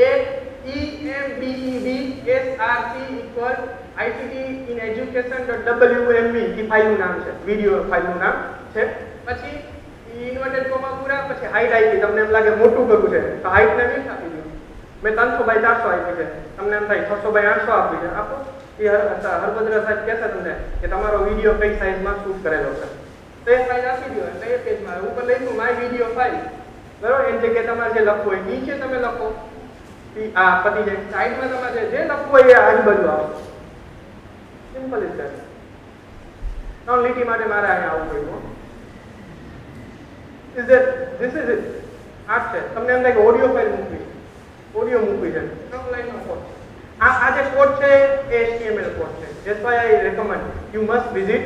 AEMBESRC=ICT-in-education.wmv ઈ ફાઇલનું નામ છે, વિડિયો ફાઇલનું નામ છે. પછી ઇન્વર્ટેડ કોમા પૂરા, પછી હાઈટ આપી. તમને એમ લાગે મોટું કરવું છે તો હાઈટને 20 આપી દો. મેં 300 બાય 400 આપી છે. તમને એમ થાય 600 બાય 800 આપી છે, આપો. એ હરભદ્ર સાહેબ કહેશે તમને કે તમારો વિડીયો કઈ સાઈઝમાં શૂટ કરેલો છે, તો એ ફાઇલ આપી દો. એટલે એ પેજમાં ઉપર લખ્યું માય વિડીયો ફાઇલ, બરોબર. એ જગ્યાએ તમારે જે લખવું હોય નીચે તમે લખો, આ પતી જાય. સાઈડમાં તમારે જે લખવું હોય એ આજુબાજુ આવે. Simple is that. 3 લીટી માટે મારે અહીંયા આવવું પડ્યું. Is that this is it. આ છે. તમને એમ થાય કે ઓડિયો ફાઇલ મૂકવી, ઓડિયો મૂકવી છે, 3 લાઈનનો કોડ. આ જે કોડ છે એ HTML કોડ છે. That's why I recommend you must visit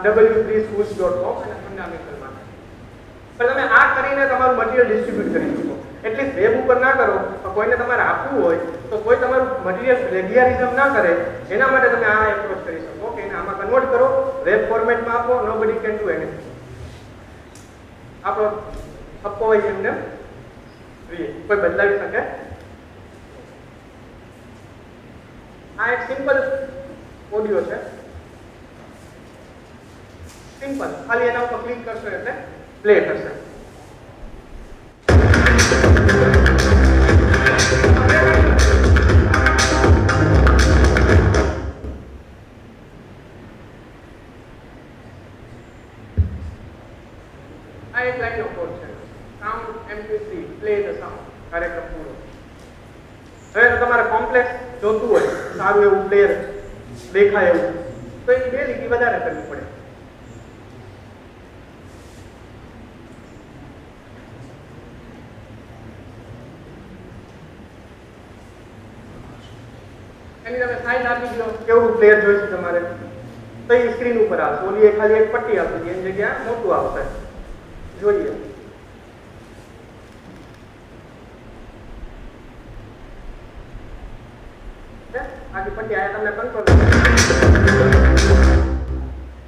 w3schools.com અને ફંડામેન્ટલમાં. પણ તમે આ કરીને તમારું મટીરીયલ ડિસ્ટ્રીબ્યુટ કરી શકો. એટલીસ્ટ વેબ ઉપર ના કરો, પણ કોઈને તમારે આપવું હોય તો કોઈ તમારું મટીરીયલ પ્લેગિયરિઝમ ના કરે, એના માટે તમે આ એપ્રોચ કરી શકો કે એને આમાં કન્વર્ટ કરો, વેબ ફોર્મેટમાં આપો. Nobody can do anything. આપણો થપ્પો હોય એમને કોઈ બદલાવી શકે. આ એક સિમ્પલ ઓડિયો છે, સિમ્પલ. ખાલી એના ઉપર ક્લિક કરશો એટલે પ્લે થશે. આ એક લાઈનનો કોડ છે. Sound MP3 play the sound. કાર્યક્રમ પૂરો. હવે તો તમારે કોમ્પ્લેક્સ જોતું હોય, સારું એવું પ્લેયર દેખાય એવું, તો એની 2 લીટી વધારે કરવી પડે. એની તમે સાઈઝ આપી દો, કેવું પ્લેયર જોઈશે તમારે, તો એ સ્ક્રીન ઉપર આવશે. ઓલી ખાલી એક પટ્ટી આપી દે, એની જગ્યાએ મોટું આવશે. જોઈએ આખી પટ્ટી આયા તમને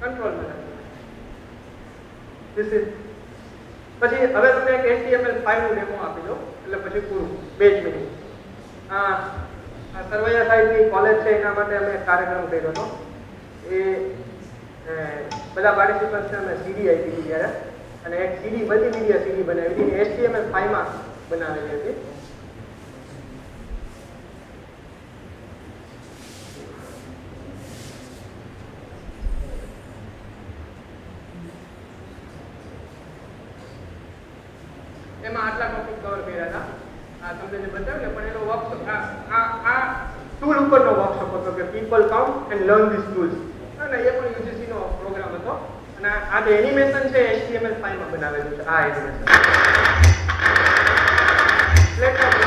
કંટ્રોલ ધીસ ઇઝ. પછી હવે તમને એક HTML5 નું ડેમો આપી દો, એટલે પછી પૂરું 2 જ મિનિટ. સરવૈયા સાહેબની કોલેજ છે, એના માટે અમે કાર્યક્રમ કર્યો હતો. એ બધા પાર્ટિસિપન્ટ્સને અમે CD આપી હતી ત્યારે. અને એક સીડી મલ્ટીમીડિયા સીડી બનાવી હતી HTML5 માં બનાવેલી હતી. એમાં આટલા ટોપિક કવર કર્યા હતા. આ તમને જે બતાવ્યું ને પણ એનો વર્કશોપ આ ટૂલ ઉપરનો વર્કશોપ હતો કે people come and learn this tools અને એ પણ UGC નો પ્રોગ્રામ હતો. અને આ જે એનિમેશન છે HTML5 માં બનાવેલું છે. આ એનિમેશન પ્લેટફોર્મ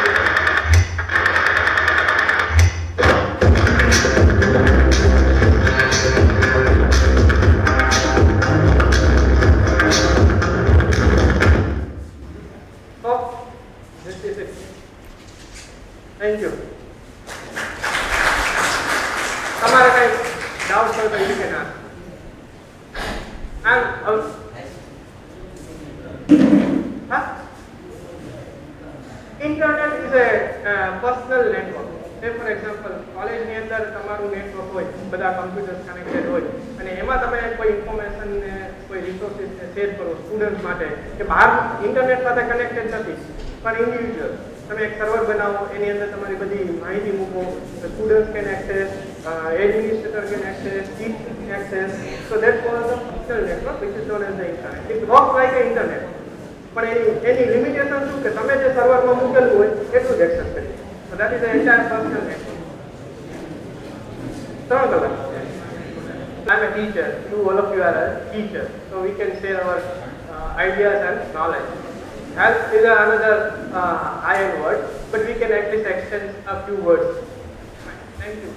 Thank you. તમારે કઈ ડાઉટ હોય તો you can ask. And internet is a personal network. Say for example, college ની અંદર તમારું નેટવર્ક હોય, બધા કમ્પ્યુટર્સ કનેક્ટેડ હોય અને એમાં તમે કોઈ ઇન્ફોર્મેશન ને કોઈ રિસોર્સિસ ને શેર કરો સ્ટુડન્ટ માટે કે બહાર ઇન્ટરનેટ સાથે કનેક્ટેડ નથી પણ ઇન્ડિવિજ્યુઅલ તમે એક સર્વર બનાવો એની અંદર તમારી બધી માહિતી મૂકો students can access administrator can access teach can access so that was the personal network which is known as the internet. It works like an internet પણ એની લિમિટેશન શું કે તમે જે સર્વરમાં મૂકેલું હોય એટલું જ એક્સેસ કરી so that is the entire personal network. ત્રણ કલાક I'm a teacher, you all of you are a teacher, so we can share our ideas and knowledge. Help is another iron word, but we can at least exchange a few words. Thank you.